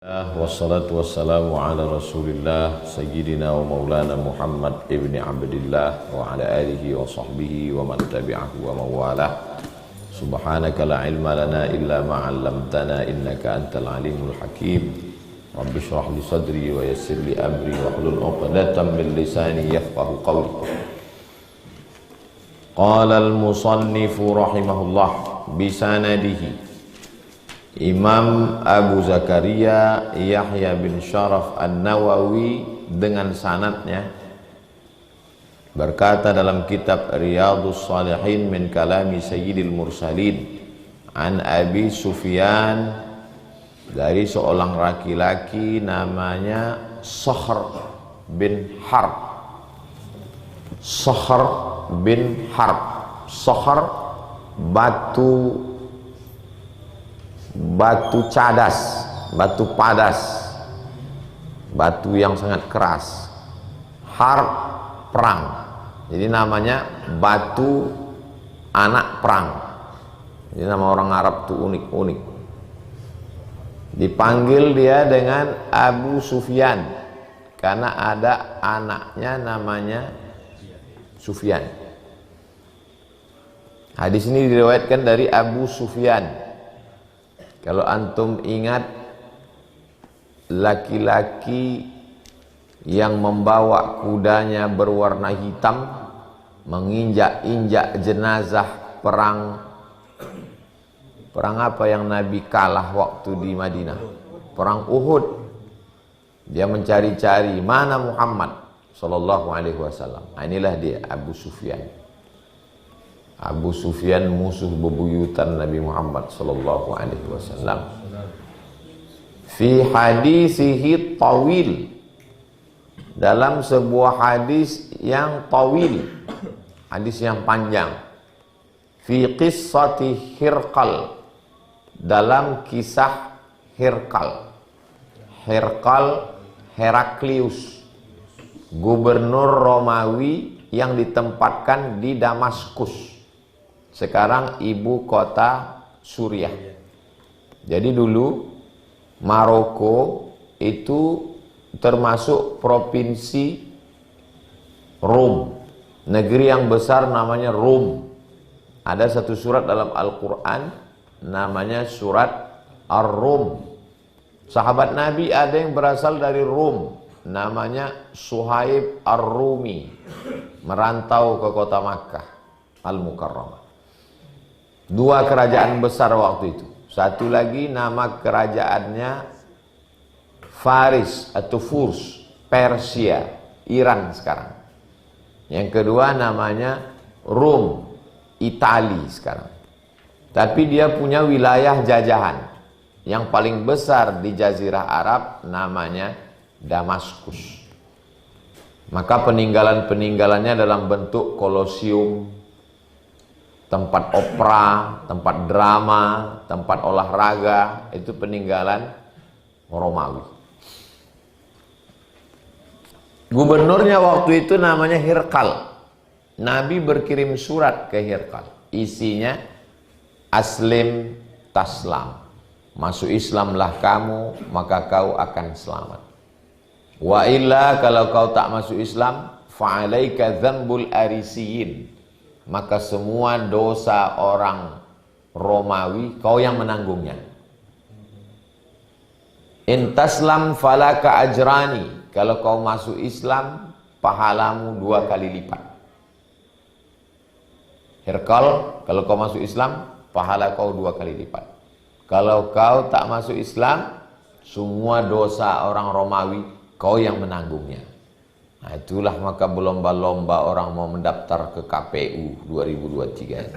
Wassalatu wassalamu ala rasulillah Sayyidina wa maulana Muhammad ibni Abdillah wa ala alihi wa sahbihi wa man tabi'ahu wa mawalah. Subhanaka la ilma lana illa ma'allamtana innaka antal alimul hakim. Rabbi shrah li sadri wa yassir li amri wa hlul 'uqdatam min lisani yafqahu qawli. Qala al-musannifu rahimahullah bisanadihi Imam Abu Zakaria Yahya bin Sharaf An-Nawawi dengan sanadnya berkata dalam kitab Riyadhus Shalihin min kalami Sayyidil Mursalin an Abi Sufyan dari seorang laki-laki namanya Sakhr bin Harb. Sakhr bin Harb. Sakhr batu cadas, batu padas, batu yang sangat keras. Harb, perang. Jadi namanya batu anak perang. Jadi nama orang Arab itu unik-unik. Dipanggil dia dengan Abu Sufyan karena ada anaknya namanya Sufyan. Hadis ini diriwayatkan dari Abu Sufyan. Kalau antum ingat laki-laki yang membawa kudanya berwarna hitam menginjak-injak jenazah perang apa yang Nabi kalah waktu di Madinah? Perang Uhud. Dia mencari-cari mana Muhammad sallallahu alaihi wasallam. Inilah dia Abu Sufyan. Abu Sufyan musuh bebuyutan Nabi Muhammad sallallahu alaihi wasallam. Fi hadisihi tawil, dalam sebuah hadis yang tawil, hadis yang panjang. Fi qissati Hirqal, dalam kisah Hirqal. Hirqal Heraklius, gubernur Romawi yang ditempatkan di Damaskus, sekarang ibu kota Suriah. Jadi dulu Maroko itu termasuk provinsi Rom, negeri yang besar namanya Rom. Ada satu surat dalam Al-Quran namanya surat Ar-Rum. Sahabat Nabi ada yang berasal dari Rom, namanya Suhaib Ar-Rumi, merantau ke kota Makkah Al-Mukarramah. Dua kerajaan besar waktu itu. Satu lagi nama kerajaannya Faris atau Furs, Persia, Iran sekarang. Yang kedua namanya Rom, Itali sekarang. Tapi dia punya wilayah jajahan. Yang paling besar di Jazirah Arab namanya Damaskus. Maka peninggalan-peninggalannya dalam bentuk kolosium, tempat opera, tempat drama, tempat olahraga, itu peninggalan Romawi. Gubernurnya waktu itu namanya Hirqal. Nabi berkirim surat ke Hirqal. Isinya aslim taslam. Masuk Islamlah kamu, maka kau akan selamat. Wa illa, kalau kau tak masuk Islam, fa'alaika dzambul arisiyin. Maka semua dosa orang Romawi kau yang menanggungnya. In taslam falaka ajrani, kalau kau masuk Islam pahalamu 2 kali lipat. Hirqal, kalau kau masuk Islam pahala kau 2 kali lipat. Kalau kau tak masuk Islam, semua dosa orang Romawi kau yang menanggungnya. Nah, itulah maka berlomba-lomba orang mau mendaftar ke KPU 2023.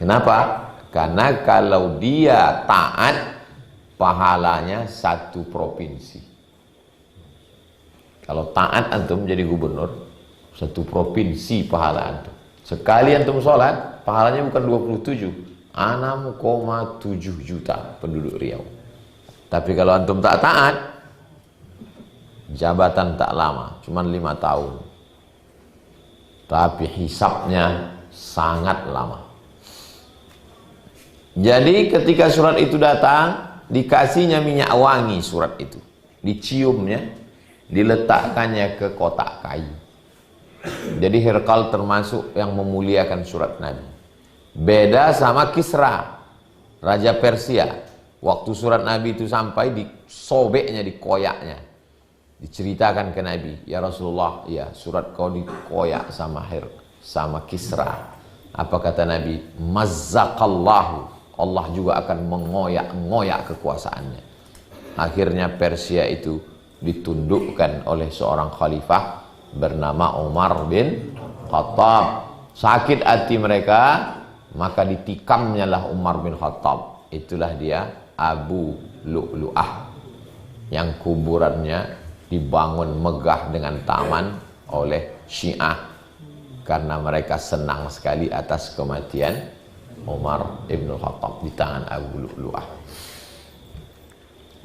Kenapa? Karena kalau dia taat, pahalanya 1 provinsi. Kalau taat antum jadi gubernur, 1 provinsi pahala antum. Sekali antum sholat, pahalanya bukan 27, 6,7 juta penduduk Riau. Tapi kalau antum tak taat, jabatan tak lama, cuma 5 tahun. Tapi hisabnya sangat lama. Jadi ketika surat itu datang, dikasihnya minyak wangi surat itu, diciumnya, diletakkannya ke kotak kayu. Jadi Hirqal termasuk yang memuliakan surat Nabi. Beda sama Kisra, Raja Persia. Waktu surat Nabi itu sampai, disobeknya, dikoyaknya. Diceritakan ke Nabi, ya Rasulullah, ya surat kau dikoyak sama Kisra. Apa kata Nabi? Mazzaqallahu, Allah juga akan mengoyak-ngoyak kekuasaannya. Akhirnya Persia itu ditundukkan oleh seorang khalifah bernama Umar bin Khattab. Sakit hati mereka, maka ditikamnya lah Umar bin Khattab. Itulah dia Abu Lu'lu'ah, yang kuburannya dibangun megah dengan taman oleh Syiah karena mereka senang sekali atas kematian Umar bin Khattab di tangan Abu Lu'lu'ah.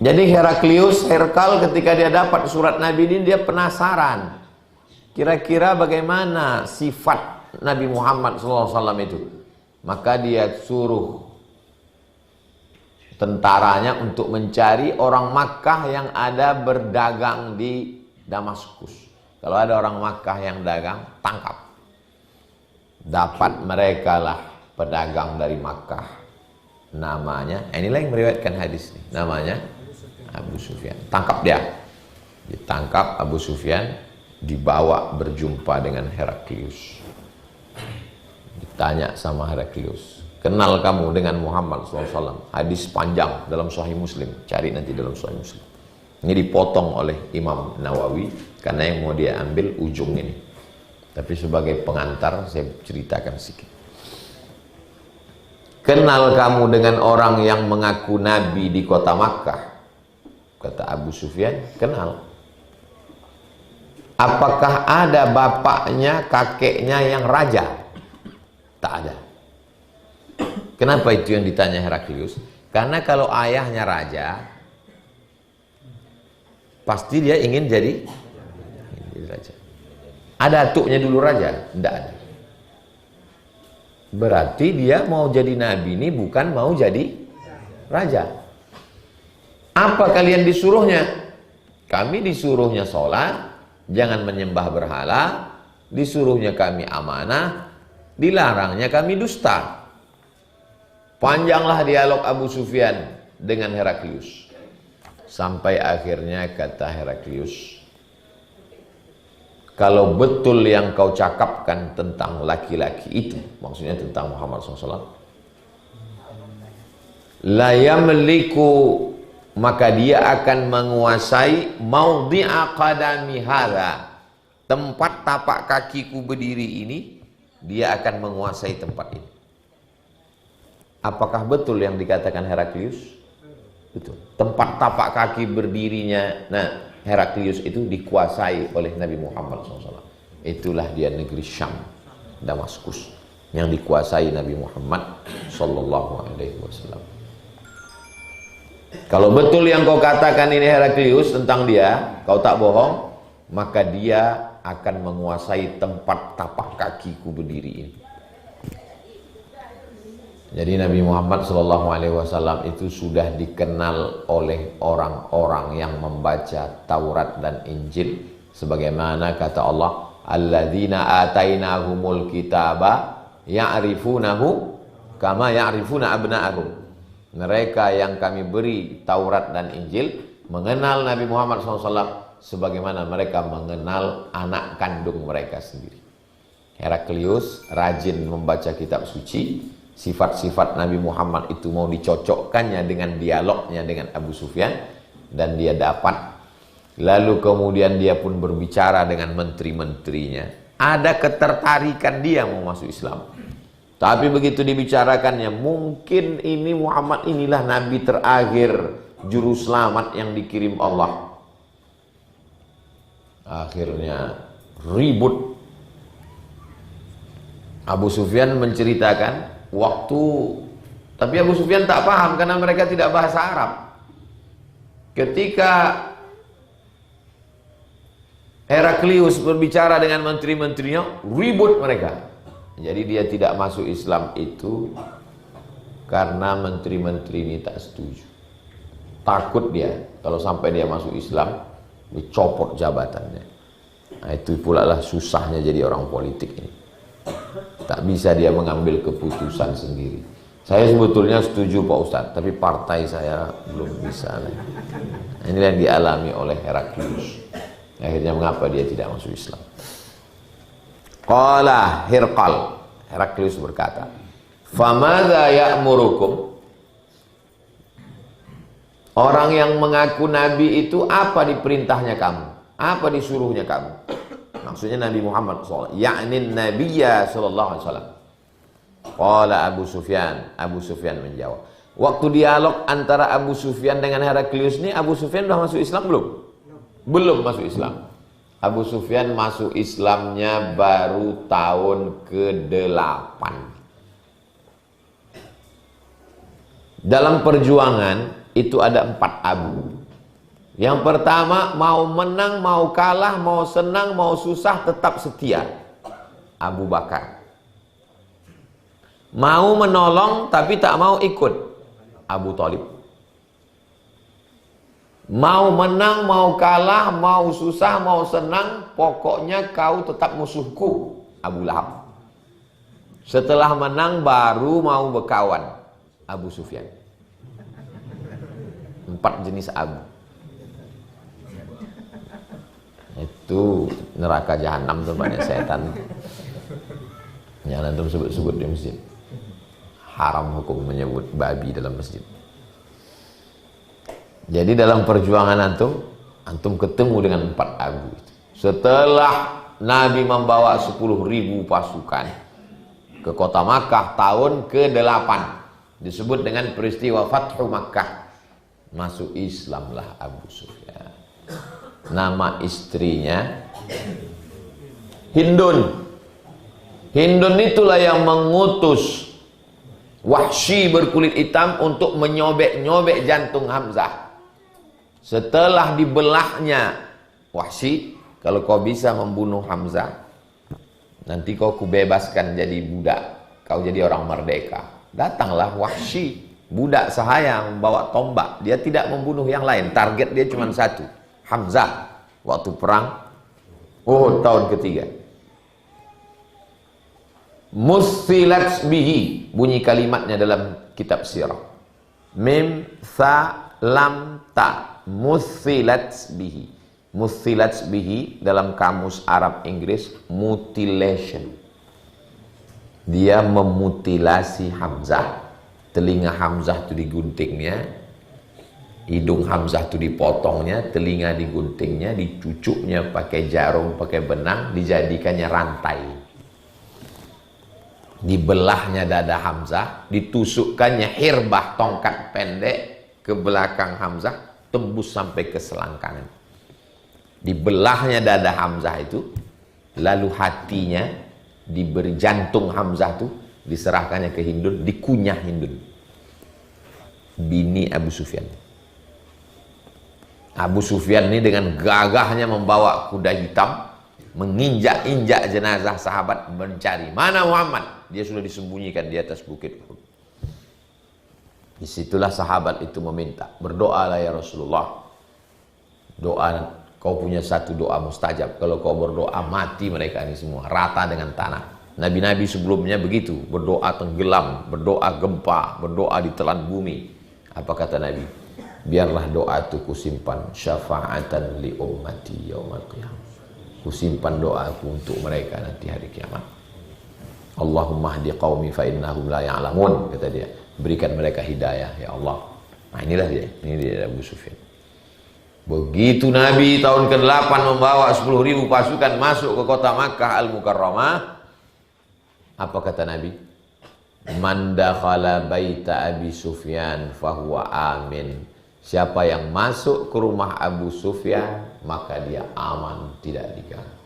Jadi Hirqal ketika dia dapat surat Nabi ini, dia penasaran kira-kira bagaimana sifat Nabi Muhammad SAW itu. Maka dia suruh tentaranya untuk mencari orang Makkah yang ada berdagang di Damaskus. Kalau ada orang Makkah yang dagang, tangkap. Dapat mereka lah pedagang dari Makkah. Namanya, inilah yang meriwayatkan hadis ini. Namanya Abu Sufyan. Tangkap dia. Ditangkap Abu Sufyan, dibawa berjumpa dengan Heraklius. Ditanya sama Heraklius, kenal kamu dengan Muhammad SAW? Hadis panjang dalam Sahih Muslim, cari nanti dalam Sahih Muslim. Ini dipotong oleh Imam Nawawi karena yang mau dia ambil ujung ini. Tapi sebagai pengantar saya ceritakan sedikit. Kenal kamu dengan orang yang mengaku Nabi di kota Makkah? Kata Abu Sufyan, kenal. Apakah ada bapaknya, kakeknya yang raja? Tak ada. Kenapa itu yang ditanya Heraklius? Karena kalau ayahnya raja, pasti dia ingin jadi raja. Ada atuknya dulu raja? Tidak ada. Berarti dia mau jadi nabi ini bukan mau jadi raja. Apa kalian disuruhnya? Kami disuruhnya sholat, jangan menyembah berhala, disuruhnya kami amanah, dilarangnya kami dusta. Panjanglah dialog Abu Sufyan dengan Heraklius. Sampai akhirnya kata Heraklius, kalau betul yang kau cakapkan tentang laki-laki itu, maksudnya tentang Muhammad SAW, la yamliku, maka dia akan menguasai maudhi'a qadami hadha, tempat tapak kakiku berdiri ini, dia akan menguasai tempat ini. Apakah betul yang dikatakan Heraklius? Betul. Tempat tapak kaki berdirinya Heraklius itu dikuasai oleh Nabi Muhammad SAW. Itulah dia negeri Syam, Damaskus, yang dikuasai Nabi Muhammad SAW. Kalau betul yang kau katakan ini Heraklius tentang dia, kau tak bohong, maka dia akan menguasai tempat tapak kakiku berdiri ini. Jadi Nabi Muhammad SAW itu sudah dikenal oleh orang-orang yang membaca Taurat dan Injil, sebagaimana kata Allah, alladzina atainahumul kitaba ya'rifunahu kama ya'rifuna abna'ahum. Mereka yang kami beri Taurat dan Injil mengenal Nabi Muhammad SAW sebagaimana mereka mengenal anak kandung mereka sendiri. Heraklius rajin membaca kitab suci. Sifat-sifat Nabi Muhammad itu mau dicocokkannya dengan dialognya dengan Abu Sufyan, dan dia dapat. Lalu kemudian dia pun berbicara dengan menteri-menterinya. Ada ketertarikan dia mau masuk Islam. Tapi begitu dibicarakannya, mungkin ini Muhammad inilah Nabi terakhir, juru selamat yang dikirim Allah. Akhirnya ribut. Abu Sufyan menceritakan tapi Abu Sufyan tak paham karena mereka tidak bahasa Arab. Ketika Heraklius berbicara dengan menteri-menterinya, ribut mereka. Jadi dia tidak masuk Islam itu karena menteri-menteri ini tak setuju. Takut dia kalau sampai dia masuk Islam dicopot jabatannya. Nah, itu pula lah susahnya jadi orang politik ini. Tak bisa dia mengambil keputusan sendiri. Saya sebetulnya setuju Pak Ustadz, tapi partai saya belum bisa. Nah, inilah yang dialami oleh Heraklius. Akhirnya mengapa dia tidak masuk Islam? Qala Hirqal, Heraklius berkata, "Famadza ya'murukum?" Orang yang mengaku nabi itu apa diperintahnya kamu? Apa disuruhnya kamu? Maksudnya Nabi Muhammad SAW, yakni Nabiya sallallahu alaihi wasallam. Qala Abu Sufyan. Abu Sufyan menjawab. Waktu dialog antara Abu Sufyan dengan Heraklius ini, Abu Sufyan sudah masuk Islam belum? Belum masuk Islam. Abu Sufyan masuk Islamnya baru tahun ke-8. Dalam perjuangan itu ada 4 Abu. Yang pertama, mau menang, mau kalah, mau senang, mau susah, tetap setia. Abu Bakar. Mau menolong tapi tak mau ikut. Abu Thalib. Mau menang, mau kalah, mau susah, mau senang, pokoknya kau tetap musuhku. Abu Lahab. Setelah menang baru mau berkawan. Abu Sufyan. 4 jenis Abu. Itu neraka jahanam tempatnya setan. Jangan antum sebut-sebut di masjid. Haram hukum menyebut babi dalam masjid. Jadi dalam perjuangan antum ketemu dengan 4 Abu itu. Setelah Nabi membawa 10.000 pasukan ke kota Makkah tahun ke-8, disebut dengan peristiwa Fathu Makkah. Masuk Islamlah Abu Sufyan. Nama istrinya Hindun. Hindun itulah yang mengutus Wahsy berkulit hitam untuk menyobek-nyobek jantung Hamzah. Setelah dibelahnya Wahsy, kalau kau bisa membunuh Hamzah, nanti kau kubebaskan jadi budak, kau jadi orang merdeka. Datanglah Wahsy, budak sahaya membawa tombak. Dia tidak membunuh yang lain, target dia cuma satu, Hamzah. Waktu perang Uhud tahun ke-3. Musilat bihi, bunyi kalimatnya dalam kitab sirah. Mim tha lam ta, musilat bihi. Musilat bihi dalam kamus Arab Inggris mutilation. Dia memutilasi Hamzah. Telinga Hamzah itu diguntingnya, hidung Hamzah itu dipotongnya, telinga diguntingnya, dicucuknya pakai jarum, pakai benang, dijadikannya rantai. Dibelahnya dada Hamzah, ditusukkannya hirbah tongkat pendek ke belakang Hamzah, tembus sampai ke selangkangan. Dibelahnya dada Hamzah itu, lalu hatinya diberi, jantung Hamzah itu diserahkannya ke Hindun, dikunyah Hindun, bini Abu Sufyan. Abu Sufyan ini dengan gagahnya membawa kuda hitam, menginjak-injak jenazah sahabat, mencari mana Muhammad. Dia sudah disembunyikan di atas bukit Uhud. Disitulah sahabat itu meminta, berdoalah ya Rasulullah. Doa, kau punya satu doa mustajab. Kalau kau berdoa mati mereka ini semua, rata dengan tanah. Nabi-nabi sebelumnya begitu, berdoa tenggelam, berdoa gempa, berdoa ditelan bumi. Apa kata Nabi? Biarlah doa itu kusimpan, syafa'atan li ummati yaumal qiyamah. Kusimpan doaku untuk mereka nanti hari kiamat. Allahumma hdi qaumi fa innahum la ya'lamun, kata dia. Berikan mereka hidayah ya Allah. Nah inilah dia, ini dia Abu Sufyan. Begitu Nabi tahun ke-8 membawa 10.000 pasukan masuk ke kota Makkah Al-Mukarramah, apa kata Nabi? Man dakhala baita Abi Sufyan fahuwa amin. Siapa yang masuk ke rumah Abu Sufyan, maka dia aman, tidak diganggu.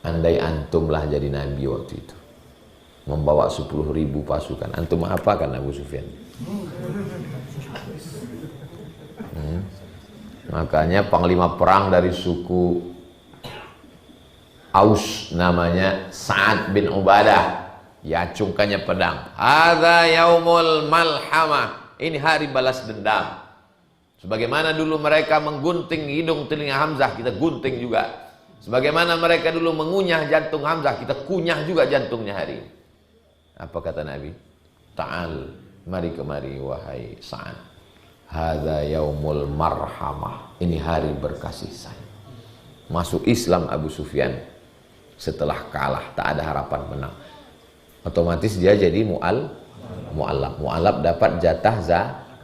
Andai antumlah jadi Nabi waktu itu, membawa 10.000 pasukan, antum apakan Abu Sufyan? Makanya panglima perang dari suku Aus namanya Sa'ad bin Ubadah, diacungkannya pedang. Hadza yaumul malhamah, ini hari balas dendam. Sebagaimana dulu mereka menggunting hidung telinga Hamzah, kita gunting juga. Sebagaimana mereka dulu mengunyah jantung Hamzah, kita kunyah juga jantungnya hari ini. Apa kata Nabi? Ta'al, mari kemari wahai Sa'ad. Hadza yaumul marhamah. Ini hari berkasih sayang. Masuk Islam Abu Sufyan setelah kalah, tak ada harapan menang. Otomatis dia jadi mu'allab. Mu'allab dapat jatah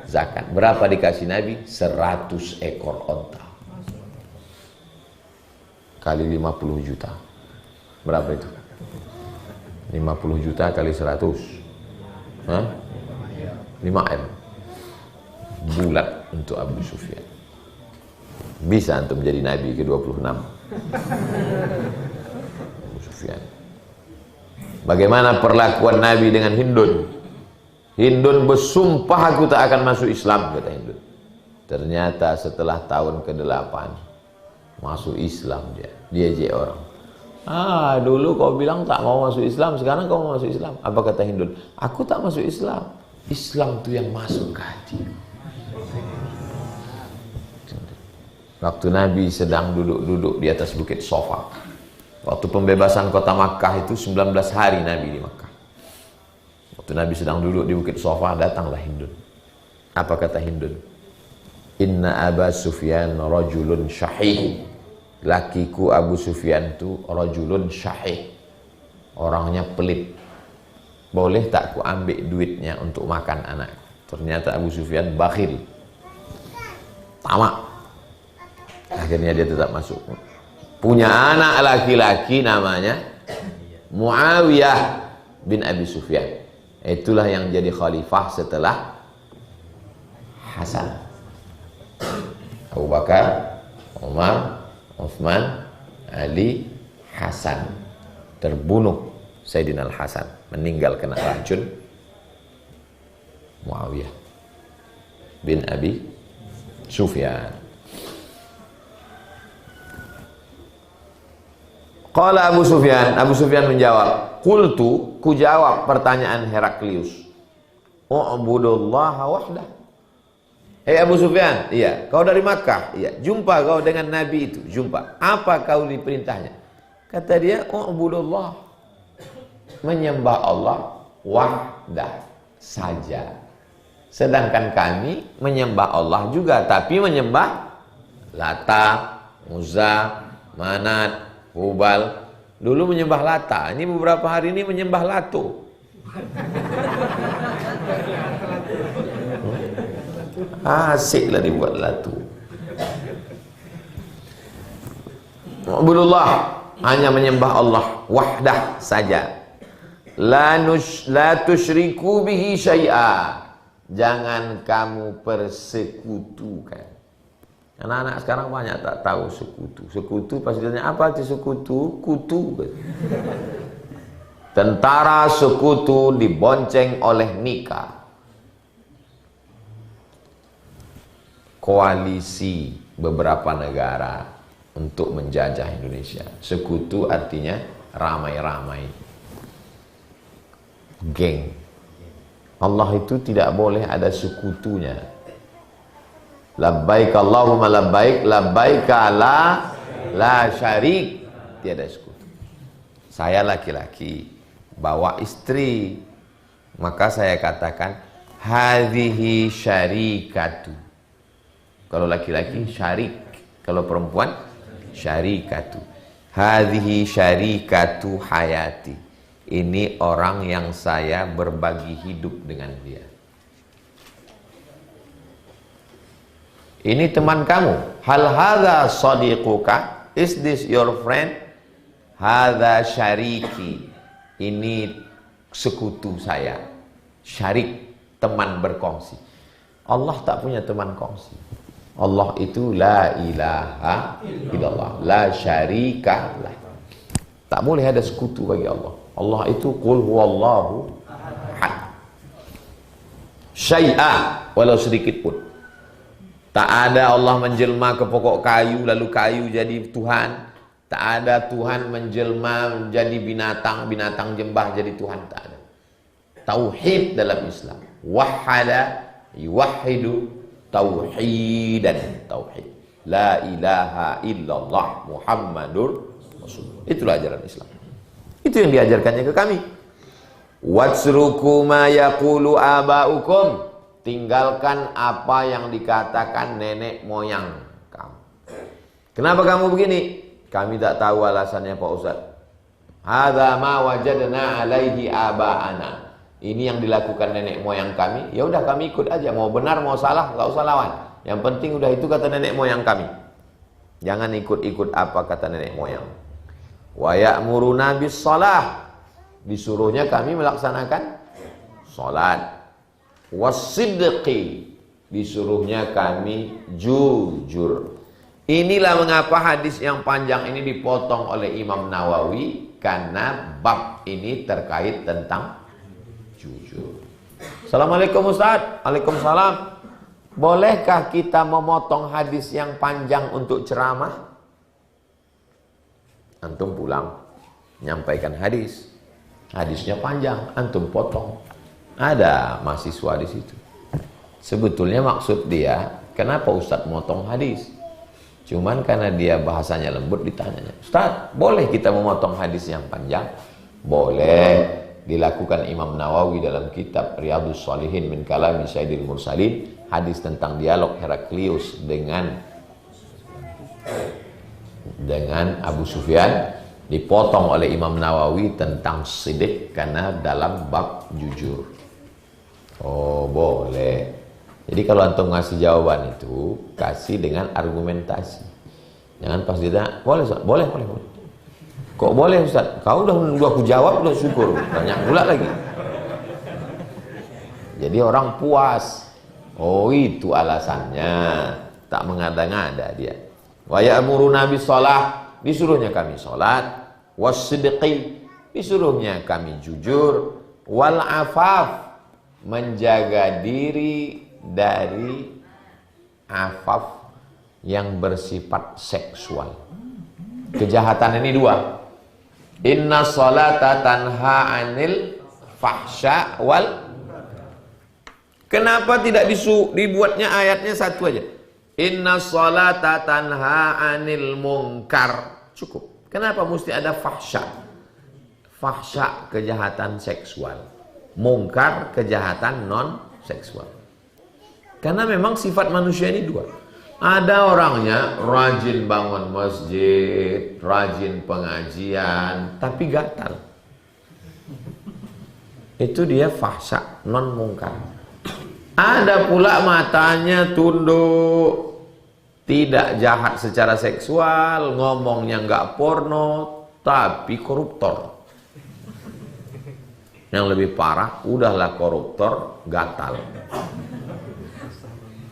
zakat. Berapa dikasih Nabi? 100 ekor onta. Kali 50 juta. Berapa itu? 50 juta kali 100. Hah? 5M. Bulat untuk Abu Sufyan. Bisa antum menjadi Nabi ke-26. Abu Sufyan. Bagaimana perlakuan Nabi dengan Hindun? Hindun bersumpah aku tak akan masuk Islam, kata Hindun. Ternyata setelah tahun ke-8 masuk Islam dia. Dia je orang. Dulu kau bilang tak mau masuk Islam, sekarang kau mau masuk Islam. Apa kata Hindun? Aku tak masuk Islam. Islam tu yang masuk ke hati. Waktu Nabi sedang duduk-duduk di atas bukit Sofa. Waktu pembebasan kota Makkah itu 19 hari Nabi di Makkah. Waktu Nabi sedang duduk di bukit Sofa, datanglah Hindun. Apa kata Hindun? Inna Aba Sufyan rajulun syahih. Lakiku Abu Sufyan itu rajulun syahih. Orangnya pelit. Boleh tak ku ambil duitnya untuk makan anak? Ternyata Abu Sufyan bakhil. Tamak. Akhirnya dia tetap masuk. Punya anak laki-laki namanya Muawiyah bin Abi Sufyan. Itulah yang jadi khalifah setelah Hasan. Abu Bakar, Umar, Uthman, Ali, Hasan. Terbunuh Sayyidina Al-Hasan, meninggal kena racun Muawiyah bin Abi Sufyan. Qala Abu Sufyan menjawab, qultu, ku jawab pertanyaan Heraklius. U'budullaha wahdah. Abu Sufyan, iya, kau dari Makkah, iya, jumpa kau dengan Nabi itu, jumpa. Apa kau diperintahnya? Kata dia, u'budullah, menyembah Allah wahdah saja. Sedangkan kami menyembah Allah juga, tapi menyembah Lata, Uzza, Manat, Hubal. Dulu menyembah Lata, ini beberapa hari ini menyembah Latu. Asiklah dibuat Latu. Ma'budullah, hanya menyembah Allah wahdah saja. La tusyriku bihi syai'a. Jangan kamu persekutukan. Anak-anak sekarang banyak tak tahu sekutu. Sekutu pasti ditanya, apa itu sekutu? Kutu. Tentara sekutu dibonceng oleh nikah. Koalisi beberapa negara untuk menjajah Indonesia. Sekutu artinya ramai-ramai. Geng. Allah itu tidak boleh ada sekutunya. Labbaik Allahumma labbaik, labbaik la syarik. Tiada sekutu. Saya laki-laki bawa istri, maka saya katakan hadhihi syarikatu. Kalau laki-laki syarik, kalau perempuan syarikatu. Hadhihi syarikatu hayati. Ini orang yang saya berbagi hidup dengan dia. Ini teman kamu. Hal hadza sadiquka? Is this your friend? Hadza syariki. Ini sekutu saya. Syarik, teman berkongsi. Allah tak punya teman kongsi. Allah itu la ilaha illallah, la syarika lah. Tak boleh ada sekutu bagi Allah. Allah itu qul huwallahu ahad. Syai'a, walau sedikit pun. Tak ada Allah menjelma ke pokok kayu lalu kayu jadi Tuhan. Tak ada Tuhan menjelma menjadi binatang, binatang jembah jadi Tuhan. Tak ada. Tauhid dalam Islam. Wahada, yuwahidu, tauhidan, tauhid. La ilaha illallah Muhammadur Rasulullah. Itulah ajaran Islam. Itu yang diajarkannya ke kami. Watsruku ma yaqulu abaukum. Tinggalkan apa yang dikatakan nenek moyang kamu. Kenapa kamu begini? Kami tak tahu alasannya Pak Ustaz. Hadza ma wajadna alaihi abaana. Ini yang dilakukan nenek moyang kami. Ya udah kami ikut aja. Mau benar mau salah enggak usah lawan. Yang penting udah itu kata nenek moyang kami. Jangan ikut-ikut apa kata nenek moyang. Wa ya'muruna bis shalah. Disuruhnya kami melaksanakan salat. Wasidqi, disuruhnya kami jujur. Inilah mengapa hadis yang panjang ini dipotong oleh Imam Nawawi, karena bab ini terkait tentang jujur. Assalamualaikum Ustaz. Waalaikumsalam. Bolehkah kita memotong hadis yang panjang untuk ceramah? Antum pulang nyampaikan hadis, hadisnya panjang, antum potong. Ada mahasiswa di situ. Sebetulnya maksud dia, kenapa Ustadz motong hadis? Cuman karena dia bahasanya lembut ditanya, Ustadz, boleh kita memotong hadis yang panjang? Boleh. Dilakukan Imam Nawawi dalam kitab Riyadhus Shalihin min kalami Sayyidil Mursalin, hadis tentang dialog Heraklius dengan Abu Sufyan, dipotong oleh Imam Nawawi tentang sidik karena dalam bab jujur. Oh boleh. Jadi kalau antum ngasih jawaban itu, kasih dengan argumentasi. Jangan pas ditanya, boleh Ustaz? Boleh. Kok boleh Ustaz? Kau udah aku jawab, udah syukur. Tanya pula lagi. Jadi orang puas. Oh itu alasannya. Tak mengada-ngada dia. Wa ya'muruna bis shalah, disuruhnya kami salat. Wasidqi, disuruhnya kami jujur. Wal afaf, menjaga diri dari afaf yang bersifat seksual. Kejahatan ini dua. Inna sholata tanha anil fahsya wal. Kenapa tidak dibuatnya ayatnya satu aja? Inna sholata tanha anil munkar. Cukup. Kenapa mesti ada fahsya? Fahsya kejahatan seksual, mungkar kejahatan non seksual. Karena memang sifat manusia ini dua. Ada orangnya rajin bangun masjid, rajin pengajian, tapi gatal. Itu dia fahsya non mungkar. Ada pula matanya tunduk, tidak jahat secara seksual, ngomongnya nggak porno, tapi koruptor. Yang lebih parah, udahlah koruptor, gatal.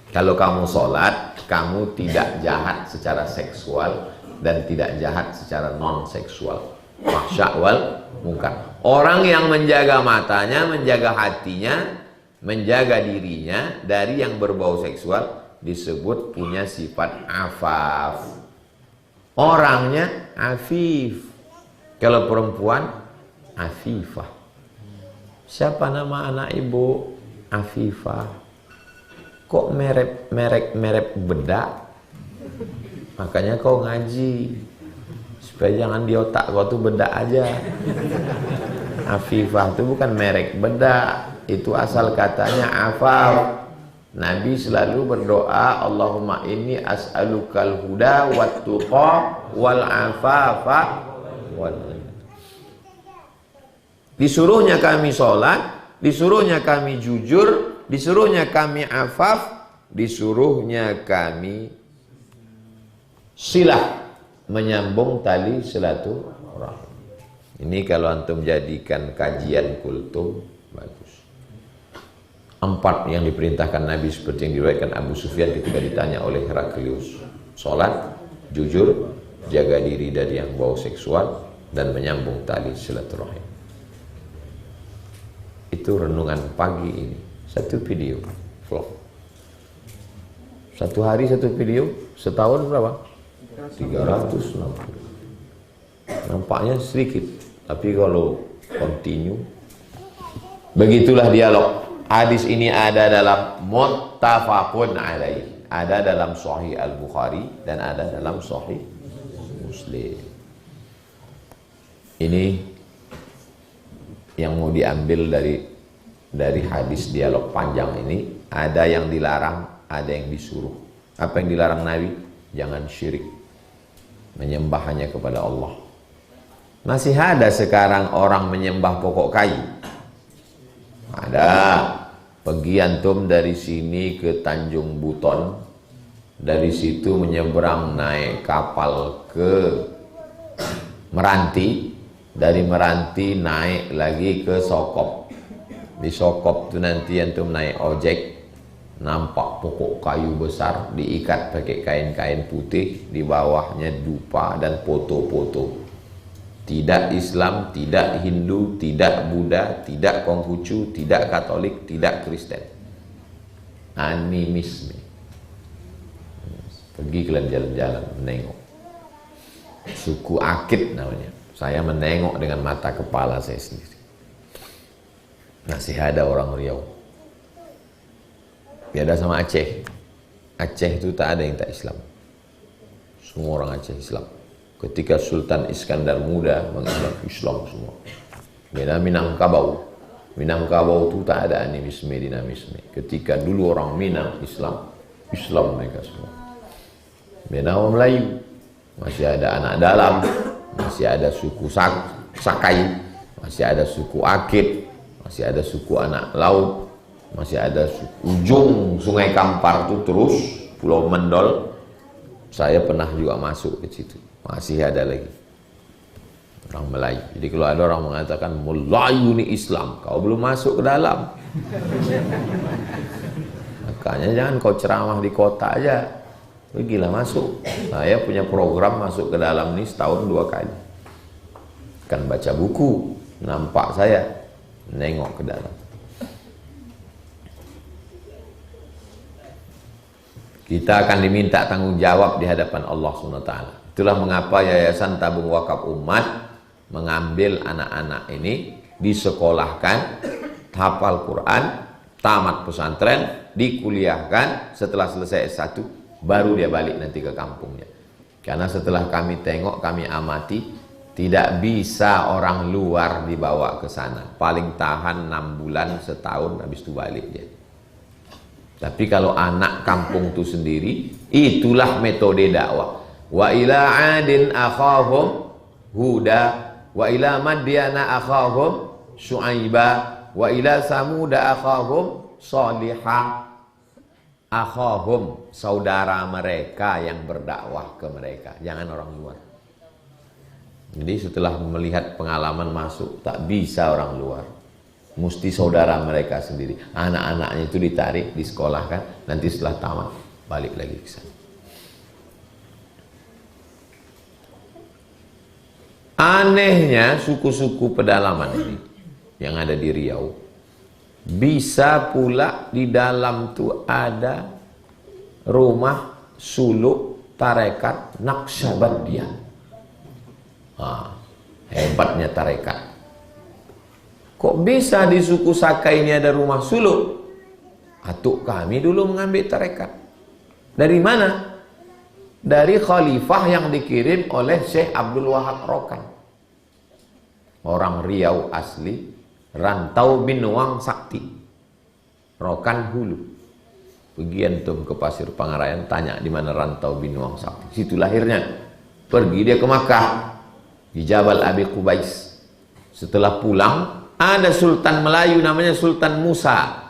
Kalau kamu sholat, kamu tidak jahat secara seksual dan tidak jahat secara non-seksual. Fahsya wal munkar. Orang yang menjaga matanya, menjaga hatinya, menjaga dirinya dari yang berbau seksual disebut punya sifat afaf. Orangnya afif. Kalau perempuan, afifah. Siapa nama anak ibu? Afifah. Kok merek bedak? Makanya kau ngaji supaya jangan di otak kau tuh bedak aja. Afifah itu bukan merek bedak, itu asal katanya afaf. Nabi selalu berdoa, Allahumma inni as'alukal huda wat tuqa wal afafa wal. Disuruhnya kami sholat, disuruhnya kami jujur, disuruhnya kami afaf, disuruhnya kami silah, menyambung tali silaturahim. Ini kalau antum jadikan kajian kultum, bagus. 4 yang diperintahkan Nabi seperti yang diriwayatkan Abu Sufyan ketika ditanya oleh Heraklius. Sholat, jujur, jaga diri dari yang bau seksual, dan menyambung tali silaturahim. Itu renungan pagi ini. Satu video vlog. Satu hari satu video, setahun berapa? 360. Nampaknya sedikit, tapi kalau continue, begitulah dialog Hadis ini ada dalam muttafaqun alaih, ada dalam Sahih Al-Bukhari dan ada dalam Sahih Muslim. Ini yang mau diambil dari hadis dialog panjang ini. Ada yang dilarang, ada yang disuruh. Apa yang dilarang Nabi? Jangan syirik, menyembah hanya kepada Allah. Masih ada sekarang orang menyembah pokok kayu. Ada. Pergi antum dari sini ke Tanjung Buton, dari situ menyeberang naik kapal ke Meranti, dari Meranti naik lagi ke Sokop. Di Sokop itu nanti antum naik ojek, nampak pokok kayu besar diikat pakai kain-kain putih, di bawahnya dupa dan foto-foto. Tidak Islam, tidak Hindu, tidak Buddha, tidak Konghucu, tidak Katolik, tidak Kristen. Animisme. Pergi kalian jalan-jalan menengok. Suku Akit namanya. Saya menengok dengan mata kepala saya sendiri. Masih ada orang Riau. Beda sama Aceh. Aceh itu tak ada yang tak Islam. Semua orang Aceh Islam. Ketika Sultan Iskandar Muda menganggap Islam semua. Beda Minangkabau. Minangkabau itu tak ada animisme, dinamisme. Ketika dulu orang Minang Islam mereka semua. Beda orang Melayu. Masih ada anak dalam, masih ada suku Sakai, masih ada suku Akit, masih ada suku anak laut, masih ada ujung Sungai Kampar itu terus Pulau Mendol. Saya pernah juga masuk ke situ. Masih ada lagi orang Melayu. Jadi kalau ada orang mengatakan Melayu ini Islam, kau belum masuk ke dalam. Makanya jangan kau ceramah di kota aja, pergilah masuk. Saya punya program masuk ke dalam ini setahun 2 kali. Kan baca buku, nampak saya nengok ke dalam. Kita akan diminta tanggung jawab di hadapan Allah SWT. Itulah mengapa Yayasan Tabung Wakaf Umat mengambil anak-anak ini, disekolahkan, hafal Quran, tamat pesantren, dikuliahkan, setelah selesai S1, baru dia balik nanti ke kampungnya. Karena setelah kami tengok, kami amati, tidak bisa orang luar dibawa ke sana. Paling tahan 6 bulan, setahun, habis itu balik dia. Tapi kalau anak kampung itu sendiri, itulah metode dakwah. Wa ila adin akhahum huda, wa ila madyana akhahum syu'aiba, wa ila samuda akhahum salihah. Akhahum, saudara mereka yang berdakwah ke mereka, jangan orang luar. Jadi setelah melihat pengalaman masuk, tak bisa orang luar, mesti saudara mereka sendiri. Anak-anaknya itu ditarik, disekolahkan, nanti setelah tamat balik lagi ke sana. Anehnya suku-suku pedalaman ini yang ada di Riau, bisa pula di dalam tuh ada rumah suluk tarekat Naqsyabandiyah. Hebatnya tarekat. Kok bisa di suku Sakai ini ada rumah suluk? Atuk kami dulu mengambil tarekat. Dari mana? Dari khalifah yang dikirim oleh Syekh Abdul Wahab Rokan. Orang Riau asli, rantau Binuang Sakti, Rokan Hulu. Pergi antum ke Pasir Pangarayan, tanya di mana rantau Binuang Sakti. Situ lahirnya. Pergi dia ke Makkah, di Jabal Abi Qubais. Setelah pulang, ada Sultan Melayu namanya Sultan Musa.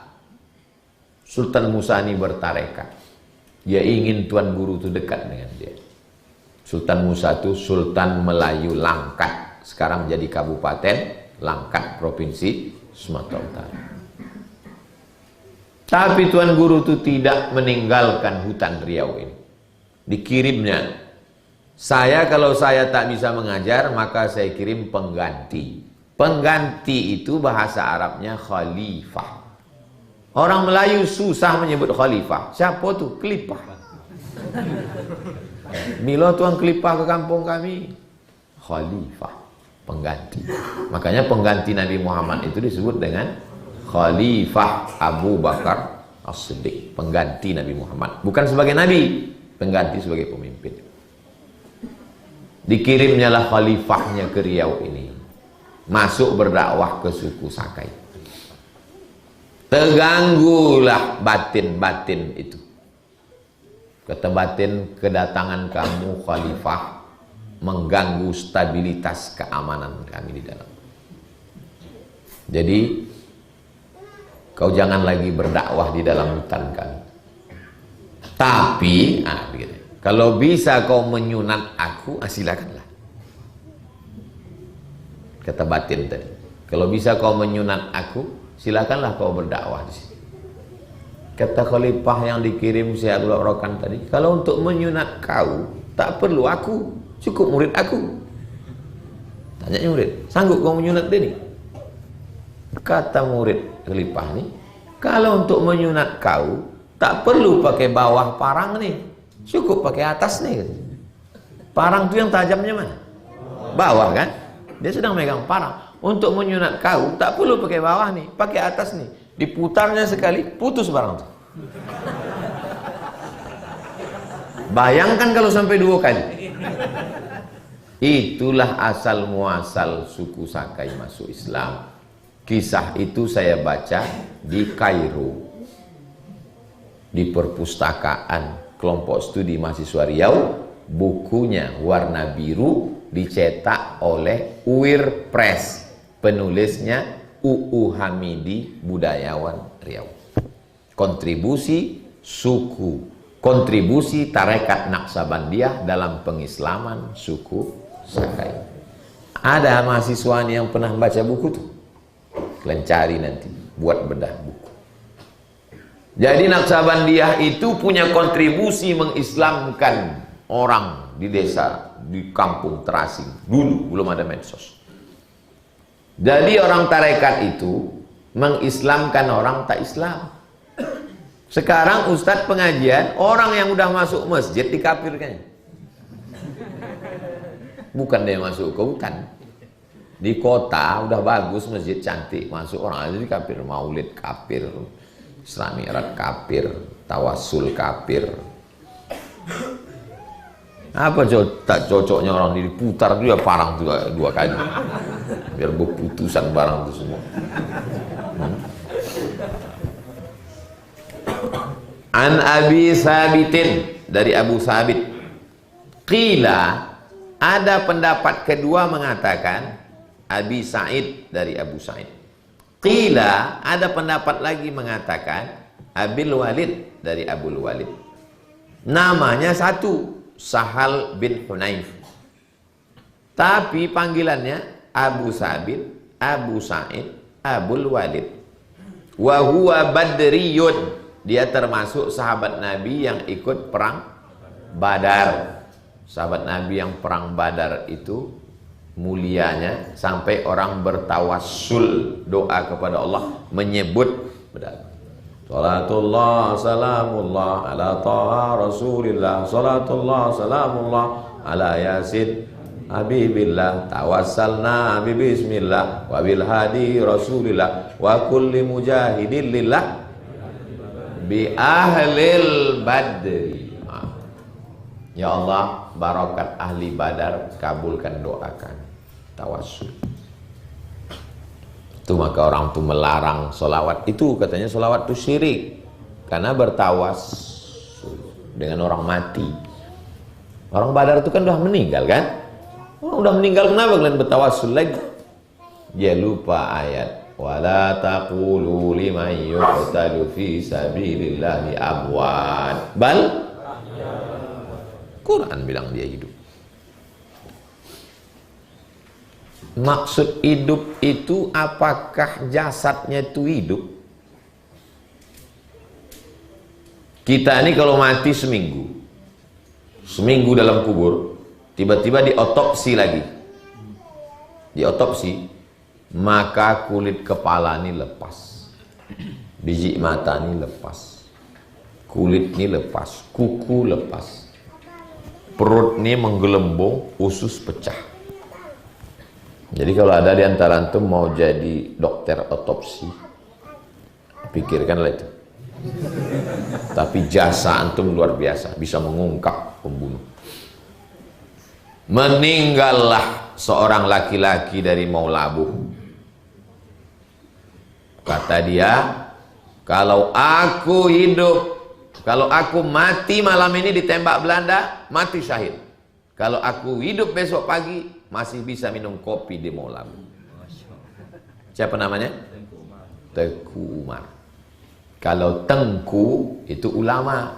Sultan Musa ini bertarekat. Dia ingin Tuan Guru itu dekat dengan dia. Sultan Musa itu Sultan Melayu Langkat. Sekarang jadi Kabupaten Langkat, Provinsi Sumatera Utara. Tapi Tuan Guru itu tidak meninggalkan hutan Riau ini. Dikirimnya. Kalau saya tak bisa mengajar, maka saya kirim pengganti. Pengganti itu bahasa Arabnya khalifah. Orang Melayu susah menyebut khalifah. Siapa tuh? Kelipah. Milo tuan kelipah ke kampung kami. Khalifah, pengganti. Makanya pengganti Nabi Muhammad itu disebut dengan Khalifah Abu Bakar As-Siddiq, pengganti Nabi Muhammad, bukan sebagai nabi, pengganti sebagai pemimpin. Dikirimnya lah khalifahnya ke Riau ini, masuk berdakwah ke suku Sakai. Terganggulah batin-batin itu. Kata batin, kedatangan kamu khalifah mengganggu stabilitas keamanan kami di dalam. Jadi kau jangan lagi berdakwah di dalam hutan kami. Tapi kalau bisa kau menyunat aku, silakanlah. Kata batin tadi, kalau bisa kau menyunat aku, silakanlah kau berdakwah di sini. Kata khalifah yang dikirim Syekh Abdul Rokan tadi, kalau untuk menyunat kau tak perlu aku, cukup murid aku. Tanya murid, sanggup kau menyunat dia ni? Kata murid khalifah ni, kalau untuk menyunat kau tak perlu pakai bawah parang ni, cukup pakai atas ni. Parang tu yang tajamnya mana? Bawah kan? Dia sedang megang parang. Untuk menyunat kau tak perlu pakai bawah nih, pakai atas nih. Diputarnya sekali, putus barang itu. Bayangkan kalau sampai 2 kali. Itulah asal muasal suku Sakai masuk Islam. Kisah itu saya baca di Kairo, di perpustakaan kelompok studi mahasiswa Riau. Bukunya warna biru, dicetak oleh UIR Press. Penulisnya UU Hamidi, budayawan Riau. Kontribusi suku, kontribusi tarekat Naqsabandiyah dalam pengislaman suku Sakai. Ada mahasiswa yang pernah baca buku itu? Kalian cari nanti, buat bedah buku. Jadi Naqsabandiyah itu punya kontribusi mengislamkan orang di desa, di kampung terasing. Dulu belum ada medsos. Jadi orang tarekat itu mengislamkan orang tak Islam. Sekarang ustadz pengajian, orang yang udah masuk masjid dikafirkan. Bukan dia masuk ke hutan. Di kota udah bagus, masjid cantik, masuk orang aja dikafir. Maulid kafir, Isra Mi'raj kafir, tawassul kafir. Apa tak cocoknya orang diputar itu ya parang juga 2 kali, biar berputusan barang itu semua. An Abi Sabitin, dari Abu Sabit, qila, ada pendapat kedua mengatakan, Abi Sa'id, dari Abu Sa'id. Qila, ada pendapat lagi mengatakan, Abil Walid, dari Abul Walid. Namanya satu, Sahal bin Hunayf, tapi panggilannya Abu Sabit, Abu Sa'id, Abul Walid. Wa huwa badriyun, dia termasuk sahabat Nabi yang ikut perang Badar. Sahabat Nabi yang perang Badar itu mulianya sampai orang bertawassul, doa kepada Allah, menyebut Badar. Salatullah salamullah ala taha rasulillah, salatullah salamullah ala yasin habibillah, tawassalna bismillah wa bil hadi rasulillah wa kulli mujahidin lillah bi ahlil badri. Ya Allah, barakat ahli Badar, kabulkan doa kami. Tawassul. Itu maka orang tuh melarang solawat itu, katanya solawat itu syirik karena bertawassul dengan orang mati. Orang Badar itu kan udah meninggal kan? Udah meninggal, kenapa kalian bertawassul lagi? Dia lupa ayat wala taqulu liman yuqtalu fi sabilillahi amwat bal, Quran bilang dia hidup. Maksud hidup itu apakah jasadnya itu hidup? Kita ini kalau mati seminggu dalam kubur, tiba-tiba diotopsi lagi. Diotopsi, maka kulit kepala ini lepas, biji mata ini lepas, kulit ini lepas, kuku lepas, perut ini menggelembung, usus pecah. Jadi kalau ada di antara antum mau jadi dokter otopsi, Pikirkanlah itu. Tapi jasa antum luar biasa, bisa mengungkap pembunuh. Meninggallah seorang laki-laki dari Maulabu. Kata dia, kalau aku hidup, kalau aku mati malam ini ditembak Belanda, mati syahid. Kalau aku hidup besok pagi, masih bisa minum kopi di Maulabu. Siapa namanya? Tengku Umar. Kalau Tengku itu ulama,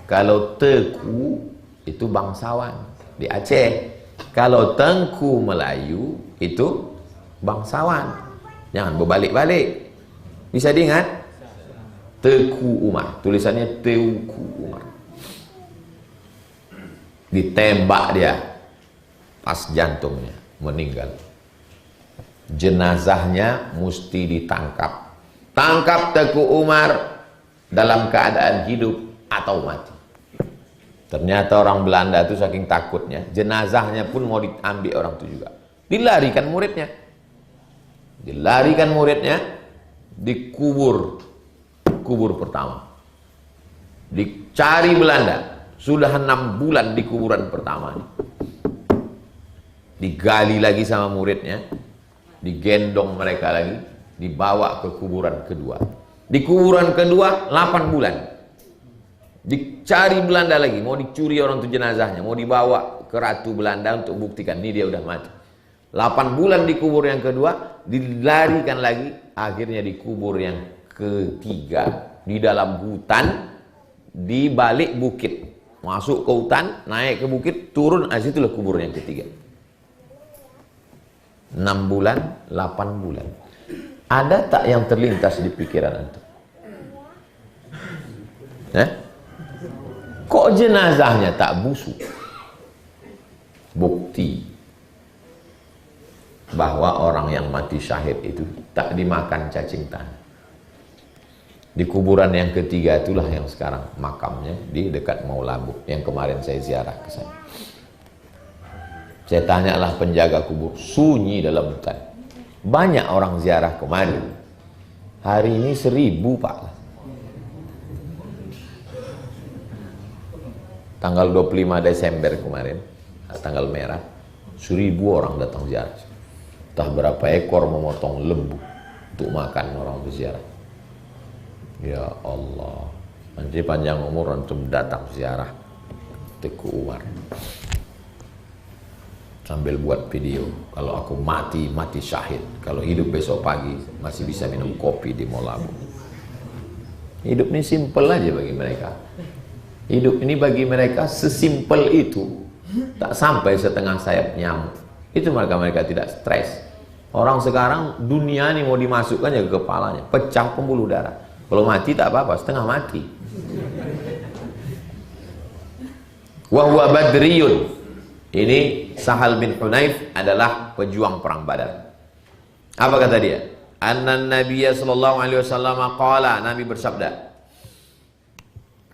kalau Teku itu bangsawan di Aceh. Kalau Tengku Melayu itu bangsawan. Jangan berbalik-balik. Bisa diingat? Teku Umar, tulisannya Teuku Umar. Ditembak dia, pas jantungnya, meninggal. Jenazahnya mesti ditangkap. Tangkap Teku Umar dalam keadaan hidup atau mati. Ternyata orang Belanda itu saking takutnya, jenazahnya pun mau diambil orang itu juga. Dilarikan muridnya. Dilarikan muridnya, dikubur. Kubur pertama. Dicari Belanda. Sudah 6 bulan di kuburan pertama. Digali lagi sama muridnya. Digendong mereka lagi. Dibawa ke kuburan kedua. Di kuburan kedua 8 bulan. Dicari Belanda lagi, mau dicuri orang itu jenazahnya, mau dibawa ke Ratu Belanda untuk buktikan ini dia udah mati. 8 bulan di kubur yang kedua, dilarikan lagi, akhirnya di kubur yang ketiga, di dalam hutan, di balik bukit. Masuk ke hutan, naik ke bukit, turun, situlah kubur yang ketiga. 6 bulan, 8 bulan. Ada tak yang terlintas di pikiran antum? Kok jenazahnya tak busuk? Bukti bahwa orang yang mati syahid itu tak dimakan cacing tanah. Di kuburan yang ketiga itulah yang sekarang makamnya di dekat Maulabu, yang kemarin saya ziarah ke sana. Saya tanyalah penjaga kubur, sunyi dalam hutan. Banyak orang ziarah kemarin. Hari ini 1000 Pak. Tanggal 25 Desember kemarin, tanggal merah, 1000 orang datang ziarah. Entah berapa ekor memotong lembu untuk makan orang berziarah. Ya Allah, nanti panjang umur antum datang ziarah Teku Umar. Sambil buat video, kalau aku mati, mati syahid. Kalau hidup besok pagi, masih bisa minum kopi di Maulabu. Hidup ini simpel aja bagi mereka. Hidup ini bagi mereka sesimpel itu. Tak sampai setengah sayap nyamuk. Itu mereka tidak stres. Orang sekarang dunia ini mau dimasukkan ya ke kepalanya, pecah pembuluh darah. Kalau mati tak apa-apa, setengah mati. Wa huwa badriyun. Ini Sahal bin Hunayf adalah pejuang perang Badar. Apa kata dia? Anna Nabiyya sallallahu alaihi wasallam qala, Nabi bersabda,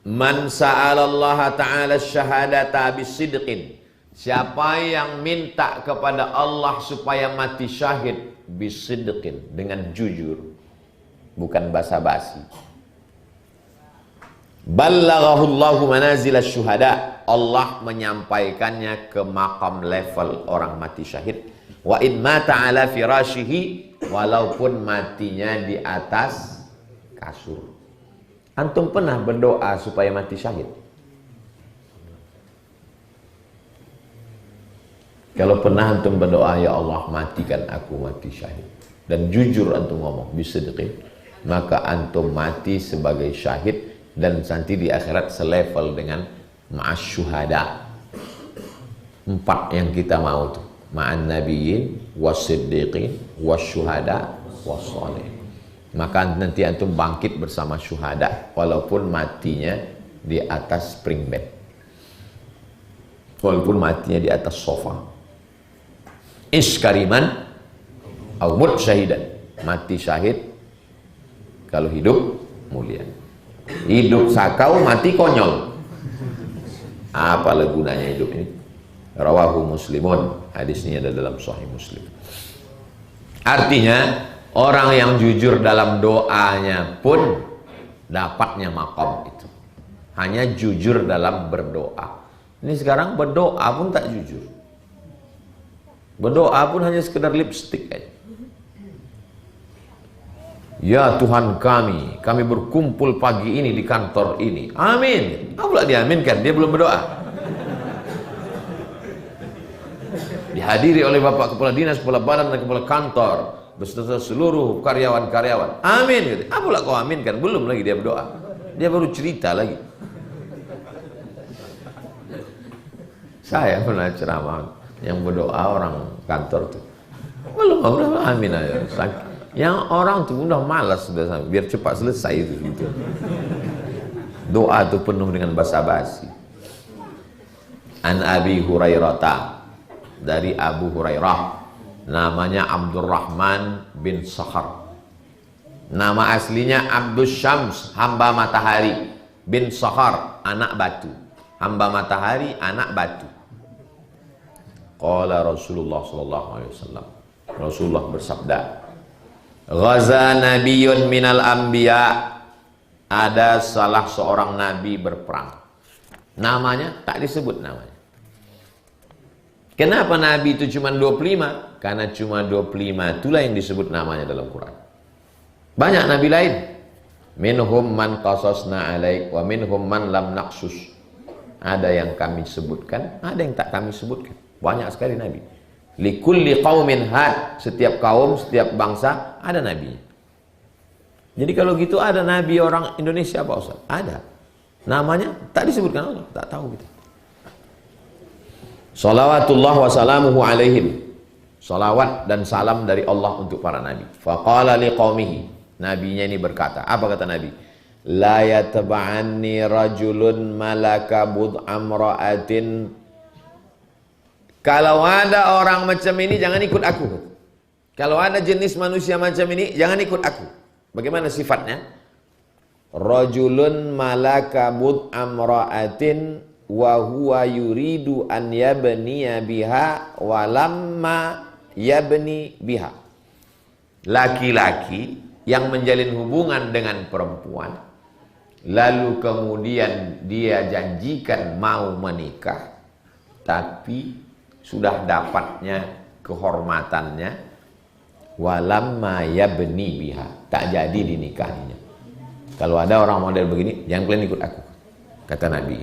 Man sa'ala Allah ta'ala syahadata bisidqin. Siapa yang minta kepada Allah supaya mati syahid bisidqin, dengan jujur, bukan basa-basi. Ballaghahu Allahu manazil syuhada. Allah menyampaikannya ke makam level orang mati syahid. Wa in mata ala firashihi, walaupun matinya di atas kasur. Antum pernah berdoa supaya mati syahid? Kalau pernah antum berdoa, ya Allah matikan aku mati syahid, dan jujur antum ngomong bisidqin, maka antum mati sebagai syahid dan nanti di akhirat selevel dengan ma'as syuhada. 4 yang kita mau tuh, ma'an nabiyyin wasiddiqin wasyuhada wassalihin. Maka nanti antum bangkit bersama syuhada walaupun matinya di atas spring bed, walaupun matinya di atas sofa. Iskariman au mut syahidan. Mati syahid kalau hidup mulia. Hidup sakau, mati konyol. Apa gunanya hidup ini? Rawahu Muslimun. Hadis ini ada dalam Sahih Muslim. Artinya Orang yang jujur dalam doanya pun dapatnya makom itu. Hanya jujur dalam berdoa. Ini sekarang berdoa pun tak jujur. Berdoa pun hanya sekedar lipstick aja. Ya Tuhan kami berkumpul pagi ini di kantor ini. Amin. Apa diaminkan? Dia belum berdoa. Dihadiri oleh Bapak Kepala Dinas, Kepala Badan, dan Kepala Kantor beserta seluruh karyawan-karyawan. Amin. Gitu. Apa kau aminkan? Belum lagi dia berdoa. Dia baru cerita lagi. Saya pernah ceramah yang berdoa orang kantor tuh. Belum amin aja. Yang orang tuh udah malas sudah, biar cepat selesai itu gitu. Doa tuh penuh dengan basa-basi. An Abi Hurairah, dari Abu Hurairah, namanya Abdurrahman bin Sakhar. Nama aslinya Abdus Syams, hamba matahari, bin Sakhar, anak batu. Hamba matahari, anak batu. Qala Rasulullah sallallahu alaihi wasallam. Rasulullah bersabda, "Ghaza nabiyyun minal anbiya." Ada salah seorang nabi berperang. Namanya tak disebut namanya. Kenapa nabi itu cuma 25? Karena cuma 25 itulah yang disebut namanya dalam Quran. Banyak nabi lain. Minhum man qasasna alaik wa minhum man lam naqsus. Ada yang kami sebutkan, ada yang tak kami sebutkan. Banyak sekali nabi. Likulli qaumin had, setiap kaum, setiap bangsa ada nabinya. Jadi kalau gitu ada nabi orang Indonesia apa Ustaz? Ada. Namanya tak disebutkan Allah, tak tahu kita. Salawatullah wa salamuhu alaihim. Salawat dan salam dari Allah untuk para nabi. Faqala liqaumihi. Nabinya ini berkata, apa kata Nabi? La yataba'anni rajulun malaka bud'amra'atin. Kalau ada orang macam ini jangan ikut aku. Kalau ada jenis manusia macam ini jangan ikut aku. Bagaimana sifatnya? Rajulun malaka bud'amra'atin wa huwa yuridu an yabniya biha wa lamma yabni biha. Laki-laki yang menjalin hubungan dengan perempuan lalu kemudian dia janjikan mau menikah, tapi sudah dapatnya kehormatannya, walamma yabni biha, tak jadi dinikahinya. Kalau ada orang model begini, jangan kalian ikut aku, kata Nabi.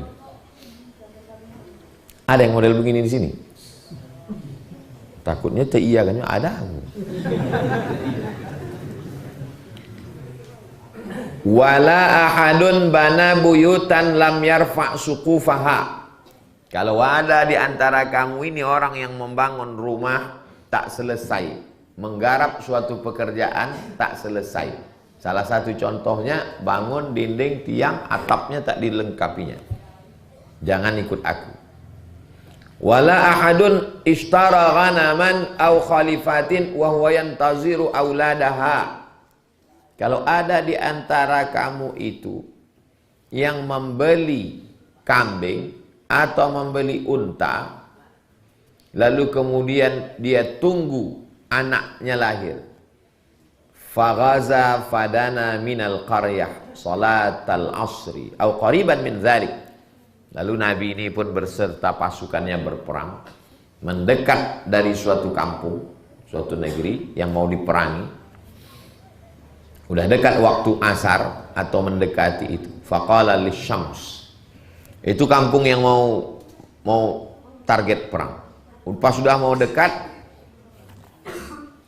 Ada yang model begini di sini? Takutnya teiyakannya ada. Wala ahadun bana buyutan lam yarfa' suqufaha. Kalau ada di antara kamu ini orang yang membangun rumah tak selesai, menggarap suatu pekerjaan tak selesai. Salah satu contohnya bangun dinding, tiang, atapnya tak dilengkapinya. Jangan ikut aku. Wala ahadun ishtara ghanaman aw khalifatin wa huwa yantaziru auladaha. Kalau ada di antara kamu itu yang membeli kambing atau membeli unta, lalu kemudian dia tunggu anaknya lahir, faghaza fadana minal qaryah salatal asri atau qariban min dzalik. Lalu Nabi ini pun berserta pasukannya berperang, mendekat dari suatu kampung, suatu negeri yang mau diperangi. Udah dekat waktu asar atau mendekati itu. Faqala lisyams. Itu kampung yang mau target perang. Pas sudah mau dekat,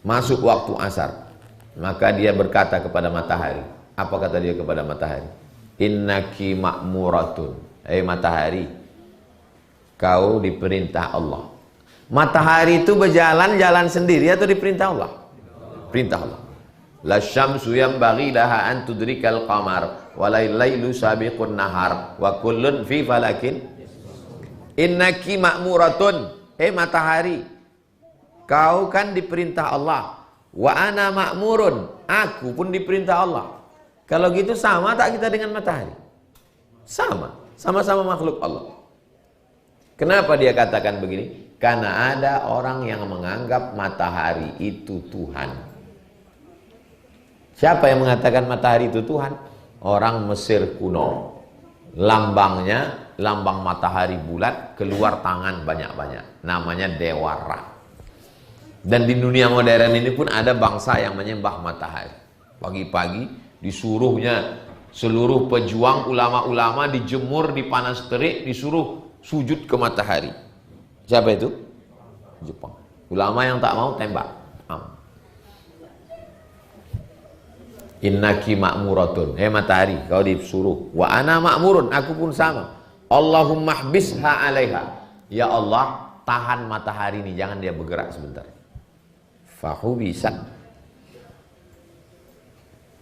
masuk waktu asar, maka dia berkata kepada matahari. Apa kata dia kepada matahari? Innaki ma'muratun. Matahari, kau diperintah Allah. Matahari itu berjalan-jalan sendiri atau diperintah Allah? Perintah Allah. La syamsu yanbaghi laha an tudrikal qamar wa lailu sabiqun nahar wa kullun fi falakin. Innaki ma'muratun. Matahari, kau kan diperintah Allah. Wa ana ma'murun. Aku pun diperintah Allah. Kalau gitu sama tak kita dengan matahari? Sama. Sama-sama makhluk Allah. Kenapa dia katakan begini? Karena ada orang yang menganggap matahari itu Tuhan. Siapa yang mengatakan matahari itu Tuhan? Orang Mesir kuno. Lambangnya, lambang matahari bulat, keluar tangan banyak-banyak. Namanya Dewa Ra. Dan di dunia modern ini pun ada bangsa yang menyembah matahari. Pagi-pagi disuruhnya seluruh pejuang ulama-ulama dijemur di panas terik, disuruh sujud ke matahari. Siapa itu? Jepang. Ulama yang tak mau tembak. Innaki ma'muratun. Matahari, kau disuruh. Wa ana ma'murun, aku pun sama. Allahumma hbisha 'alaiha. Ya Allah, tahan matahari ini, jangan dia bergerak sebentar. Fahubisa.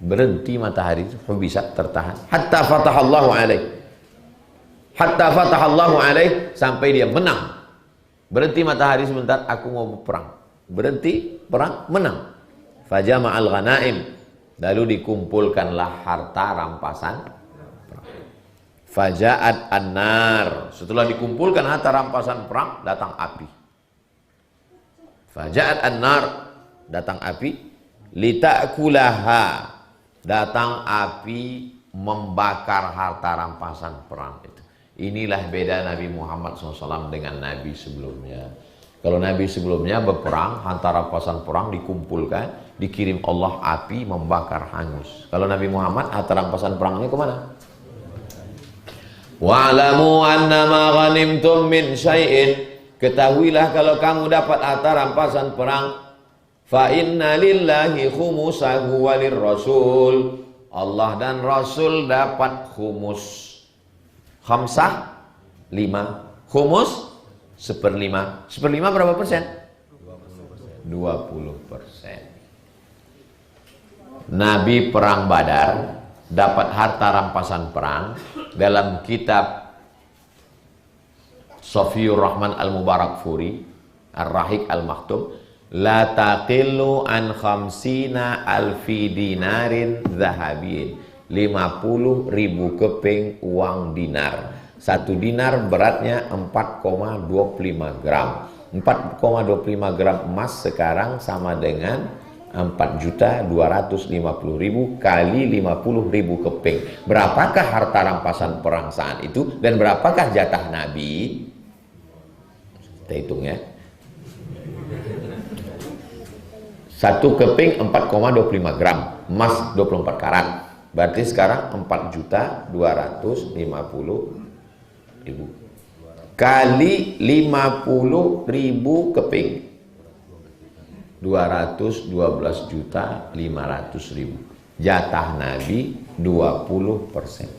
Berhenti matahari itu, hubisa, tertahan. Hatta fatahallahu 'alaih. Hatta fatahallahu 'alaih, sampai dia menang. Berhenti matahari sebentar, aku mau berperang. Berhenti, perang, menang. Fajama'al ghanaim. Lalu dikumpulkanlah harta rampasan. Faja'at an-nar. Setelah dikumpulkan harta rampasan perang, datang api. Faja'at an-nar. Datang api. Lita'kulaha. Datang api membakar harta rampasan perang itu. Inilah beda Nabi Muhammad SAW dengan Nabi sebelumnya. Kalau Nabi sebelumnya berperang, harta rampasan perang dikumpulkan, dikirim Allah api membakar hangus. Kalau Nabi Muhammad, harta rampasan perangnya kemana? Wa'lamu annama ghanimtum min syai'in. Ketahuilah kalau kamu dapat harta rampasan perang, fa inna lillahi khumusahu walir rasul. Allah dan Rasul dapat khumus. Khamsah 5, khumus 1/5. 1/5 berapa persen? 20%. Nabi perang Badar dapat harta rampasan perang dalam kitab Safiyur Rahman Al-Mubarakfuri Ar-Rahik Al-Maktum, la taqillu an khamsina alfi dinarin zahabin. 50.000 keping uang dinar. 1 dinar beratnya 4,25 gram. 4,25 gram emas sekarang sama dengan 4.250.000 kali 50.000 keping. Berapakah harta rampasan perang saat itu dan berapakah jatah Nabi? Kita hitung ya. 1 keping 4,25 gram emas 24 karat. Berarti sekarang 4.250.000 kali 50.000 keping, 212.500.000. Jatah Nabi 20%.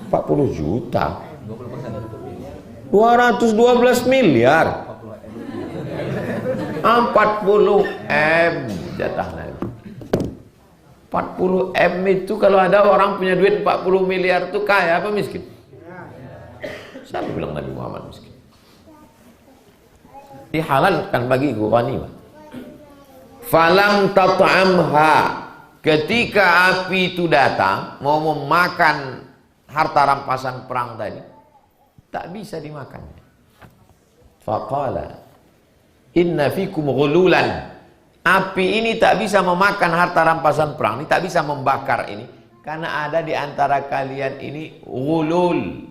40 juta. 212 miliar. 40 M jatah Nabi. 40 M itu kalau ada orang punya duit 40 miliar itu kaya apa miskin? Siapa bilang Nabi Muhammad miskin? Dihalalkan bagiku ghanimah. Falam tat'amha. Ketika api itu datang mau memakan harta rampasan perang tadi, tak bisa dimakan. Faqala inna fikum ghululan. Api ini tak bisa memakan harta rampasan perang, ini tak bisa membakar ini, karena ada di antara kalian ini ghulul,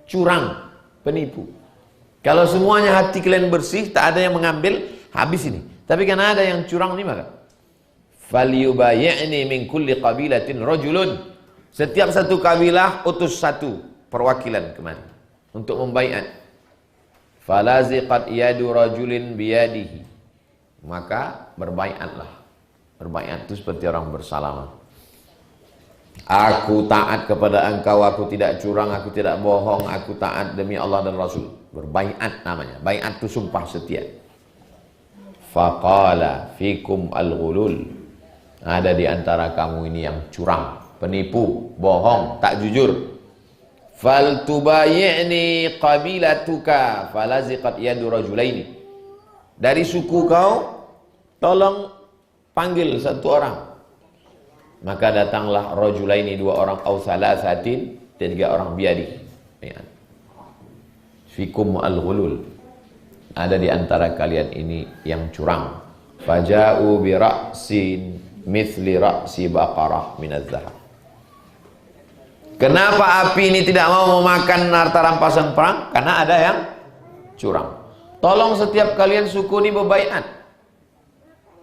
curang, penipu. Kalau semuanya hati kalian bersih, tak ada yang mengambil, habis ini. Tapi karena ada yang curang ini maka falyubayyi'ni min kulli qabilatin rajulun. Setiap satu kabilah utus satu perwakilan kemari untuk membaiat. Falaziqat yadu rajulin biyadihi. Maka berbaiatlah. Berbaiat itu seperti orang bersalamah. Aku taat kepada engkau, aku tidak curang, aku tidak bohong, aku taat demi Allah dan Rasul. Berbaiat namanya. Baiat itu sumpah setia. Faqala fikum al-ghulul. Ada di antara kamu ini yang curang, penipu, bohong, tak jujur. Fal tubayyi'ni qabilatuka falaziqat yadu rajulaini. Dari suku kau tolong panggil satu orang. Maka datanglah rajulaini, 2 orang, au salasatin, 3 orang, biadi. Fikum al-ghulul. ada di antara kalian ini yang curang. Faja'u bi ra'sin mithli ra'si baqarah min az-zahab. Kenapa api ini tidak mau memakan harta rampasan perang? Karena ada yang curang. Tolong setiap kalian suku ini berbaiat.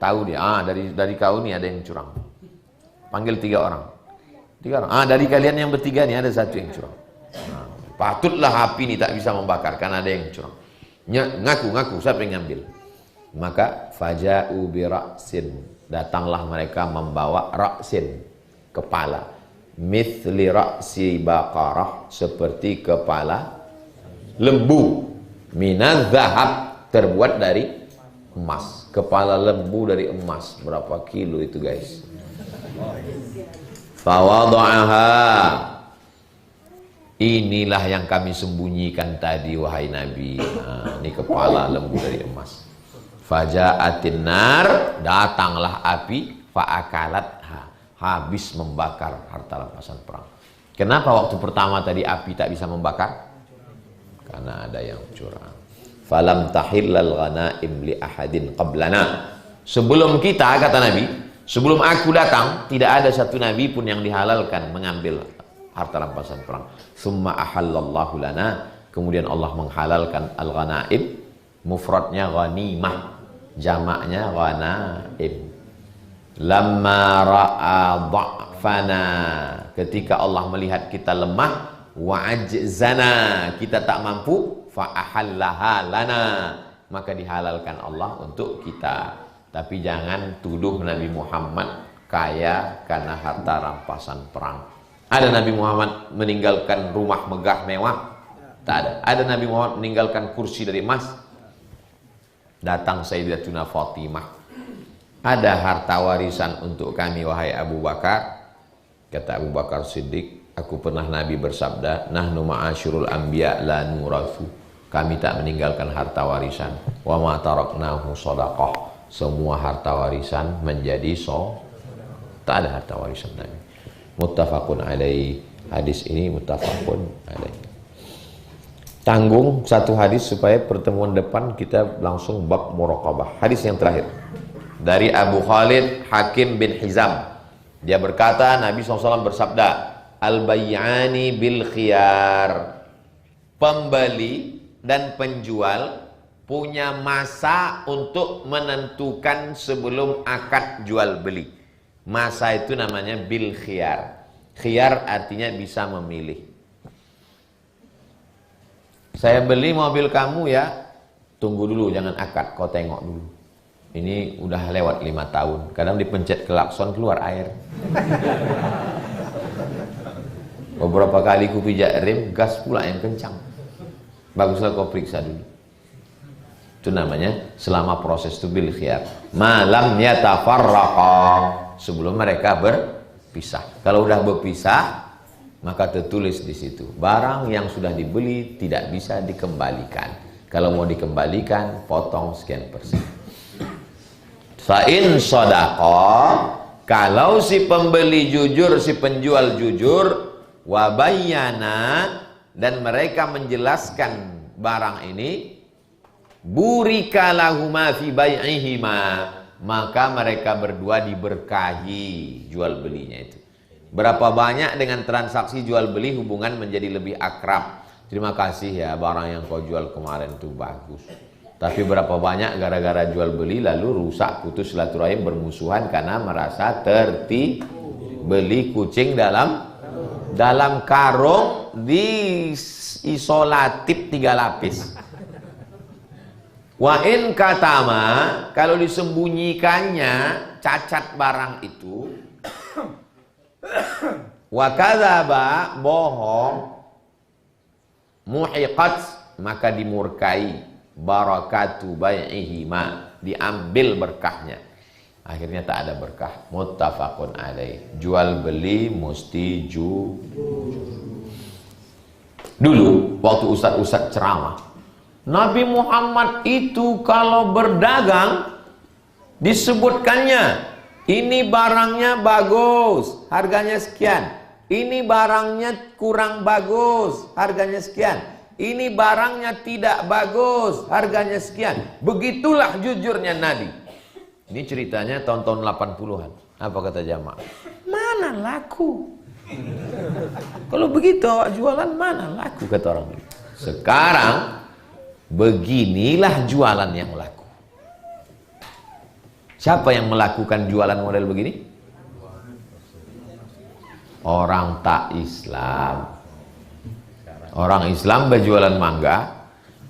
Tahu dia, dari kau ini ada yang curang. Panggil 3 orang. 3 orang. Dari kalian yang bertiga ini ada 1 yang curang. Patutlah api ini tak bisa membakar karena ada yang curang. Ngaku siapa yang ngambil? Maka faja'u bi ra'sin, datanglah mereka membawa ra'sin, kepala, mithli ra'si baqarah, seperti kepala lembu, minaz zahab, terbuat dari emas. Kepala lembu dari emas, berapa kilo itu guys? Fawada'aha, inilah yang kami sembunyikan tadi wahai Nabi. Ini kepala lembu dari emas. Faja'atin nar, datanglah api, fa'akalatha, habis membakar harta rampasan perang. Kenapa waktu pertama tadi api tak bisa membakar? Karena ada yang curang. Falam tahillal ghanaim li ahadin qablana. Sebelum kita, kata Nabi, sebelum aku datang, tidak ada satu nabi pun yang dihalalkan mengambil harta rampasan perang. Summa ahallallahu lana, kemudian Allah menghalalkan al-ghanaim, mufradnya ghanimah, jamaknya ghanaim. Lamma ra'a dha'fana, ketika Allah melihat kita lemah, wa ajzana, kita tak mampu, fa ahallaha lana, maka dihalalkan Allah untuk kita. Tapi jangan tuduh Nabi Muhammad kaya karena harta rampasan perang. Ada Nabi Muhammad meninggalkan rumah megah mewah? Tak ada. Ada Nabi Muhammad meninggalkan kursi dari emas? Datang Sayyidatuna Fatimah, ada harta warisan untuk kami wahai Abu Bakar. Kata Abu Bakar Siddiq, aku pernah Nabi bersabda, nahnu ma'asyurul anbiya la nurathu, kami tak meninggalkan harta warisan. Wa ma taraknahu shadaqah, semua harta warisan menjadi tak ada harta warisan Nabi. Muttafaqun alaih, hadis ini muttafaqun alaih. Tanggung satu hadis supaya pertemuan depan kita langsung bab muraqabah. Hadis yang terakhir dari Abu Khalid Hakim bin Hizam, dia berkata Nabi SAW bersabda, al-bayyani bil khiyar, pembeli dan penjual punya masa untuk menentukan sebelum akad jual beli. Masa itu namanya bil khiyar. Khiyar artinya bisa memilih. Saya beli mobil kamu ya, tunggu dulu, jangan akad, kau tengok dulu. Ini udah lewat 5 tahun, kadang dipencet klakson keluar air. Beberapa kali ku pijak rem, gas pula yang kencang. Baguslah kau periksa dulu. Itu namanya selama proses itu bil khiyar. Malam yatafarraqa, sebelum mereka berpisah. Kalau udah berpisah, maka tertulis di situ, barang yang sudah dibeli tidak bisa dikembalikan. Kalau mau dikembalikan, potong sekian persen. Fa'in shadaqa, kalau si pembeli jujur, si penjual jujur, wabayyana, dan mereka menjelaskan barang ini, burika lahuma fi bai'ihima, maka mereka berdua diberkahi jual belinya itu. Berapa banyak dengan transaksi jual beli hubungan menjadi lebih akrab. Terima kasih ya, barang yang kau jual kemarin itu bagus. Tapi berapa banyak gara-gara jual beli lalu rusak, putus silaturahim, bermusuhan karena merasa beli kucing dalam karung di isolatif 3 lapis. Wa in katama, kalau disembunyikannya cacat barang itu, wa kadzaba, bohong, muhiqat, maka dimurkai, barakatu bai'ihima, diambil berkahnya, akhirnya tak ada berkah. Muttafaqun alaih, jual beli mesti jujur. Dulu waktu ustaz-ustaz ceramah, Nabi Muhammad itu kalau berdagang disebutkannya, ini barangnya bagus, harganya sekian. Ini barangnya kurang bagus, harganya sekian. ini barangnya tidak bagus, harganya sekian. Begitulah jujurnya Nabi. Ini ceritanya tahun-tahun 80-an. Apa kata jamaah? Mana laku? Kalau begitu awak jualan, mana laku, kata orang. Sekarang beginilah jualan yang laku. Siapa yang melakukan jualan model begini? Orang tak Islam. Orang Islam berjualan mangga,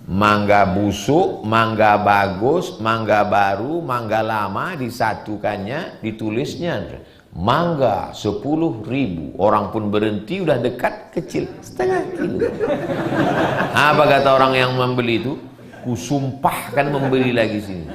mangga busuk, mangga bagus, mangga baru, mangga lama, disatukannya, ditulisnya mangga 10.000. Orang pun berhenti, udah dekat, kecil, setengah kilo. Apa kata orang yang membeli itu? Kusumpahkan membeli lagi sini.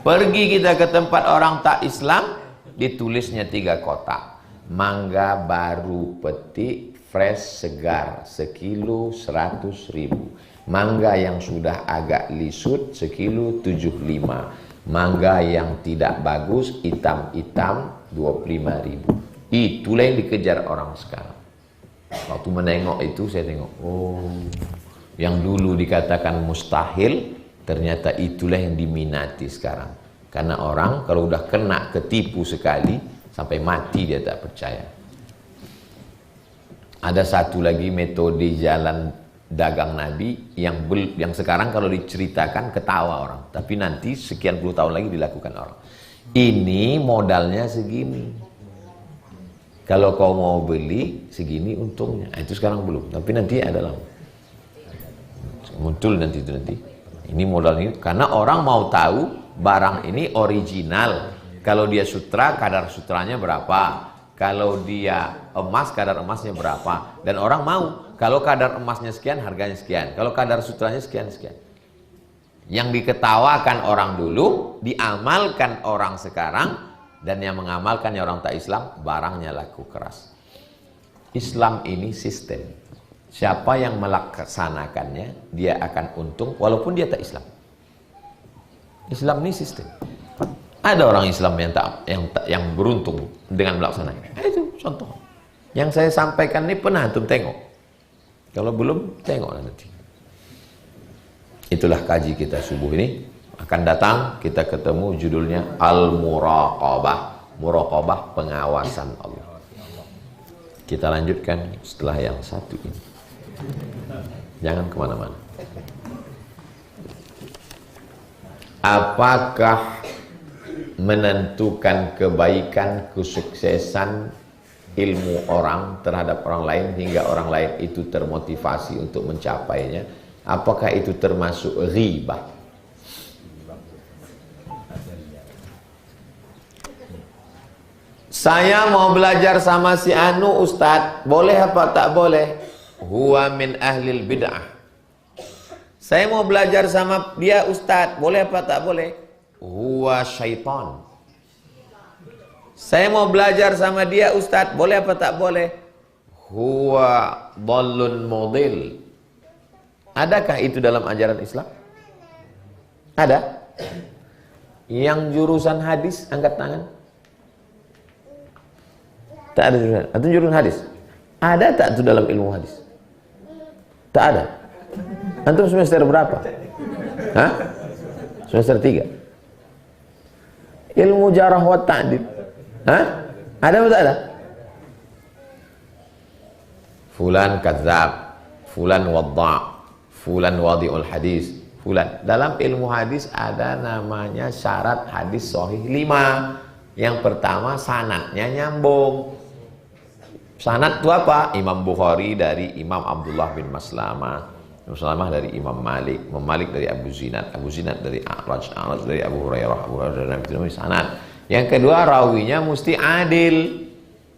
Pergi kita ke tempat orang tak Islam, ditulisnya 3 kotak. Mangga baru petik, fresh, segar, sekilo 100.000. Mangga yang sudah agak lisut, sekilo 75. Mangga yang tidak bagus, hitam-hitam, 25.000. Itulah yang dikejar orang sekarang. Waktu menengok itu saya tengok, oh, yang dulu dikatakan mustahil, ternyata itulah yang diminati sekarang. Karena orang kalau udah kena ketipu sekali, sampai mati dia tak percaya. Ada satu lagi metode jalan dagang Nabi yang sekarang kalau diceritakan ketawa orang, tapi nanti sekian puluh tahun lagi dilakukan orang. Ini modalnya segini. Kalau kau mau beli segini untungnya. Nah, itu sekarang belum, tapi nanti adalah muncul nanti itu nanti. Ini modal ini karena orang mau tahu barang ini original. Kalau dia sutra, kadar sutranya berapa? Kalau dia emas, kadar emasnya berapa? Dan orang mau. Kalau kadar emasnya sekian, harganya sekian. Kalau kadar sutranya sekian-sekian. Yang diketawakan orang dulu, diamalkan orang sekarang, dan yang mengamalkannya orang tak Islam, barangnya laku keras. Islam ini sistem. Siapa yang melaksanakannya, dia akan untung, walaupun dia tak Islam. Islam ini sistem. Ada orang Islam yang beruntung dengan melaksanakan. Itu contoh. Yang saya sampaikan ini pernah antum tengok. Kalau belum, tengok nanti. Itulah kaji kita subuh ini. Akan datang kita ketemu judulnya Al-Muraqabah. Muraqabah, pengawasan Allah. Kita lanjutkan setelah yang satu ini. Jangan kemana-mana. Apakah menentukan kebaikan, kesuksesan ilmu orang terhadap orang lain hingga orang lain itu termotivasi untuk mencapainya? Apakah itu termasuk ghibah? Saya mau belajar sama si Anu Ustadz, boleh apa tak boleh? Huwa min ahlil bid'ah. Saya mau belajar sama dia Ustadz, boleh apa tak boleh? Huwa syaitan. Saya mau belajar sama dia Ustadz, boleh apa tak boleh? Huwa dhallun mudil. Adakah itu dalam ajaran Islam? Ada? Yang jurusan hadis, angkat tangan. Tak ada jurusan. Atau jurusan hadis? Ada tak itu dalam ilmu hadis? Tak ada. Antum semester berapa? Hah? Semester 3. Ilmu jarah wa ta'dil. Hah? Ada atau tak ada? Fulan kadzab, fulan wadda', fulan wadi'ul hadis, fulan. Dalam ilmu hadis ada namanya syarat hadis sahih 5. Yang pertama sanadnya nyambung. Sanad itu apa? Imam Bukhari dari Imam Abdullah bin Maslamah, Imam Maslamah dari Imam Malik, Imam Malik dari Abu Zinad, Abu Zinad dari A'raj, A'raj dari Abu Hurairah, Abu Hurairah dari sanad. Yang kedua rawinya mesti adil.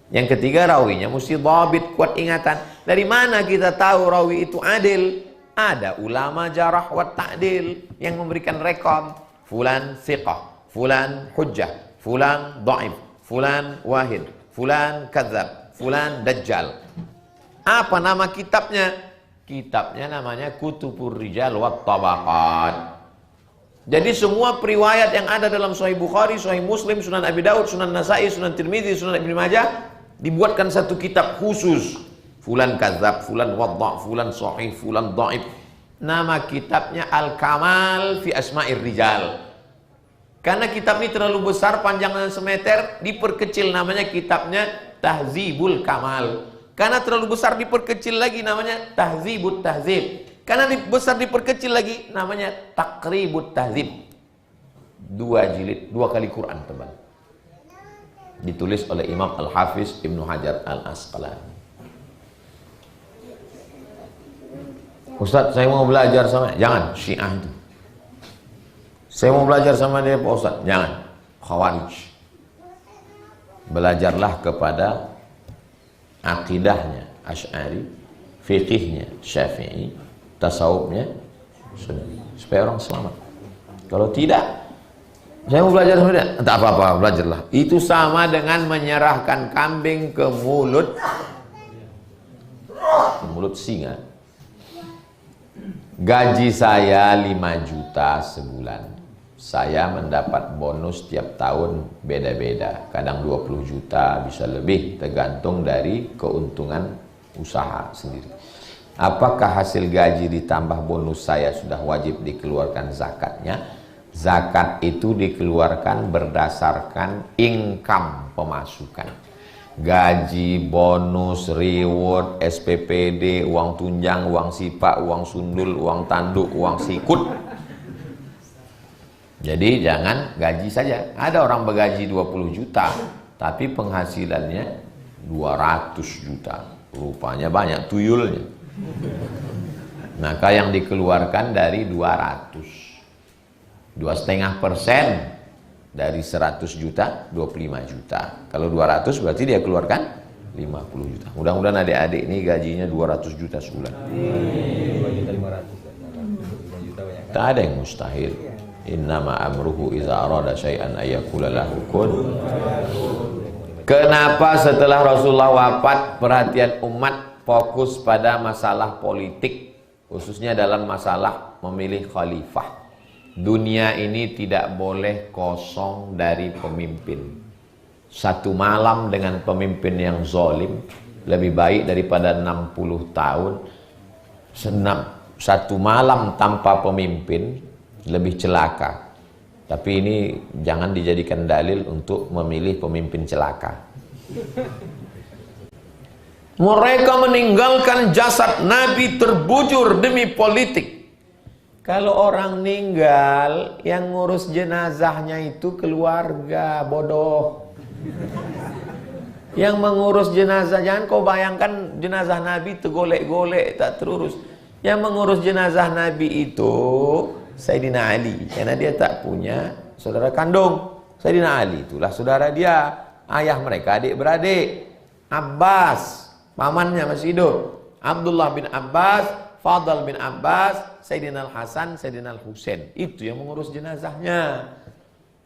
Yang ketiga rawinya mesti dhabit, kuat ingatan. Dari mana kita tahu rawi itu adil? Ada ulama jarah wa ta'dil yang memberikan rekam. Fulan thiqah, fulan hujjah, fulan dhaif, fulan wahid, fulan kadzab, fulan dajjal. Apa nama kitabnya? Kitabnya namanya Kutubur Rijal wat Tabaqat. Jadi semua periwayat yang ada dalam Sahih Bukhari, Sahih Muslim, Sunan Abi Daud, Sunan Nasai, Sunan Tirmidzi, Sunan Ibnu Majah dibuatkan satu kitab khusus. Fulan kadzab, fulan wadda', fulan sahih, fulan dhaif. Nama kitabnya Al-Kamal fi Asma'ir Rijal. Karena kitab ini terlalu besar, panjangnya semeter, diperkecil namanya kitabnya Tahzibul Kamal. Karena terlalu besar diperkecil lagi namanya Tahzibut Tahzib. Karena besar diperkecil lagi namanya Taqribut Tahzib. 2 jilid, 2 kali Quran tebal. Ditulis oleh Imam Al-Hafiz Ibnu Hajar Al-Asqalani. Ustaz, saya mau belajar sama, jangan, Syiah itu. Saya mau belajar sama dia Pak Ustaz, jangan, Khawarij. Belajarlah kepada akidahnya Asy'ari, fikihnya Syafi'i, tasawufnya Sunni, supaya orang selamat. Kalau tidak, saya mau belajar sama dia, tak apa-apa, belajarlah. Itu sama dengan menyerahkan kambing ke mulut singa. Gaji saya 5 juta sebulan. Saya mendapat bonus tiap tahun beda-beda. Kadang 20 juta, bisa lebih, tergantung dari keuntungan usaha sendiri. Apakah hasil gaji ditambah bonus saya sudah wajib dikeluarkan zakatnya? Zakat itu dikeluarkan berdasarkan income pemasukan. Gaji, bonus, reward, SPPD, uang tunjang, uang sipak, uang sundul, uang tanduk, uang sikut. Jadi jangan gaji saja. Ada orang bergaji 20 juta, tapi penghasilannya 200 juta. Rupanya banyak tuyulnya. Maka yang dikeluarkan dari 2,5% dari 100 juta, 25 juta. Kalau 200 berarti dia keluarkan 50 juta. Mudah-mudahan adik-adik ini gajinya 200 juta sebulan. 2 juta 500. Tak ada yang mustahil. Innama amruhu iza arada syai'an ayyakula lahu kun. Kenapa setelah Rasulullah wafat perhatian umat fokus pada masalah politik, khususnya dalam masalah memilih khalifah? Dunia ini tidak boleh kosong dari pemimpin. Satu malam dengan pemimpin yang zalim lebih baik daripada 60 tahun. Satu malam tanpa pemimpin lebih celaka. Tapi ini jangan dijadikan dalil untuk memilih pemimpin celaka. Mereka meninggalkan jasad Nabi terbujur demi politik. Kalau orang meninggal, yang ngurus jenazahnya itu keluarga, bodoh. Yang mengurus jenazah, jangan kau bayangkan jenazah Nabi tergolek-golek, tak terurus. Yang mengurus jenazah Nabi itu Sayyidina Ali, karena dia tak punya saudara kandung. Sayyidina Ali itulah saudara dia, ayah mereka adik-beradik. Abbas, pamannya masih hidup. Abdullah bin Abbas, Fadl bin Abbas, Sayyidina Al-Hasan, Sayyidina Al-Husain. Itu yang mengurus jenazahnya.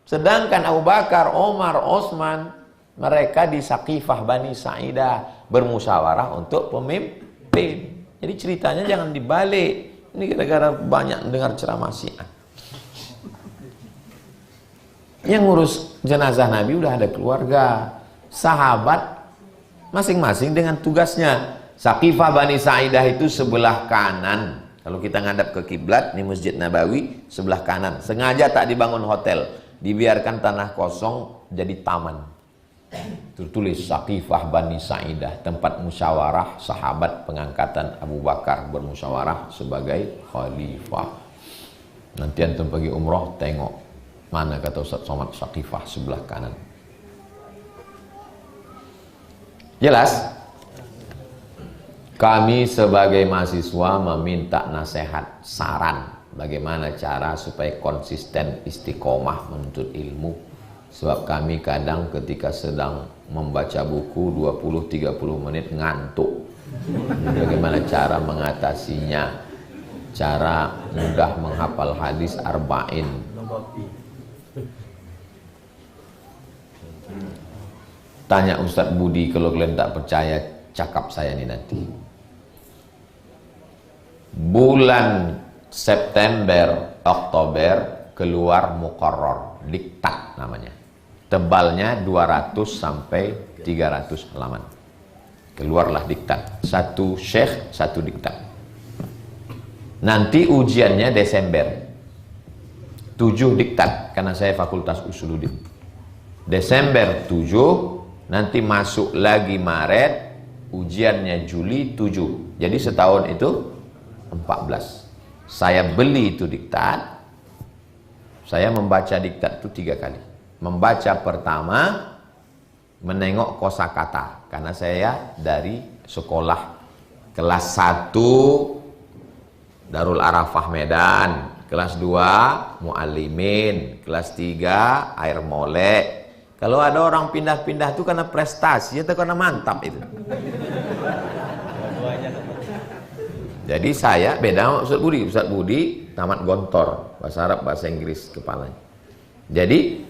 Sedangkan Abu Bakar, Omar, Osman, mereka di Saqifah Bani Sa'idah bermusyawarah untuk pemimpin. Jadi ceritanya jangan dibalik. Ini gara-gara banyak dengar ceramah Syiah. Yang ngurus jenazah Nabi udah ada keluarga, sahabat masing-masing dengan tugasnya. Saqifah Bani Sa'idah itu sebelah kanan. Kalau kita ngadap ke kiblat, ini Masjid Nabawi, sebelah kanan. Sengaja tak dibangun hotel, dibiarkan tanah kosong jadi taman. Tertulis Saqifah Bani Sa'idah, tempat musyawarah sahabat pengangkatan Abu Bakar bermusyawarah sebagai khalifah. Nanti antum pergi umroh, tengok mana kata Ustaz Somad Saqifah sebelah kanan. Jelas? Kami sebagai mahasiswa meminta nasihat, saran bagaimana cara supaya konsisten istiqomah menuntut ilmu. Sebab kami kadang ketika sedang membaca buku 20-30 menit ngantuk. Bagaimana cara mengatasinya? Cara mudah menghafal hadis arba'in. Tanya Ustadz Budi, kalau kalian tak percaya, cakap saya nih nanti. Bulan September, Oktober keluar Muqarrar, diktat namanya. Tebalnya 200 sampai 300 halaman. Keluarlah diktat. satu syekh, satu diktat. Nanti ujiannya Desember. 7 diktat, karena saya Fakultas Usuluddin. Desember 7, nanti masuk lagi Maret, ujiannya Juli 7. Jadi setahun itu 14. Saya beli itu diktat. Saya membaca diktat itu 3 kali. Membaca pertama, menengok kosakata, karena saya dari sekolah kelas 1 Darul Arafah Medan, kelas 2 Muallimin, kelas 3 Air Molek. Kalau ada orang pindah-pindah itu karena prestasi atau karena mantap itu. Jadi saya beda Ustaz Budi. Ustaz Budi tamat Gontor, bahasa Arab, bahasa Inggris kepalanya. Jadi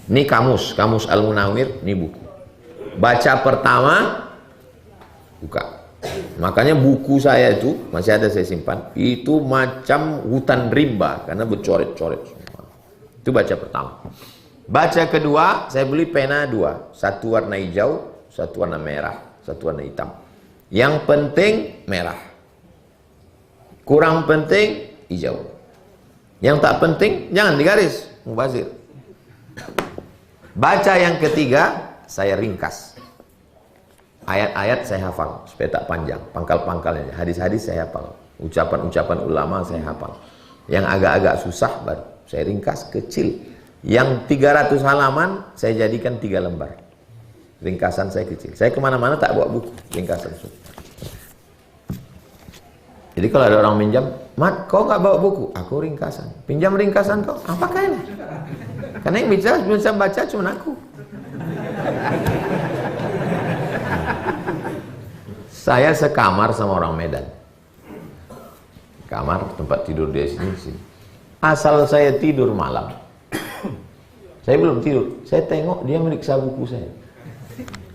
ini kamus Al-Munawir, ini buku. Baca pertama, buka. Makanya buku saya itu masih ada, saya simpan. Itu macam hutan rimba karena bercoret-coret semua. Itu baca pertama. Baca kedua, saya beli pena 2, satu warna hijau, satu warna merah, satu warna hitam. Yang penting merah, kurang penting hijau. Yang tak penting jangan digaris, mubazir. Baca yang ketiga, saya ringkas. Ayat-ayat saya hafal supaya tak panjang, pangkal-pangkalnya. Hadis-hadis saya hafal, ucapan-ucapan ulama saya hafal. Yang agak-agak susah baru saya ringkas kecil. Yang 300 halaman saya jadikan 3 lembar. Ringkasan saya kecil. Saya kemana-mana tak bawa buku, ringkasan. Jadi kalau ada orang minjam, Mat, kau nggak bawa buku? Aku ringkasan. Pinjam ringkasan kau? Apa kayaknya? Karena yang bisa baca cuma aku. Saya sekamar sama orang Medan. Kamar tempat tidur dia sini. Asal saya tidur malam, saya belum tidur, saya tengok dia meriksa buku saya.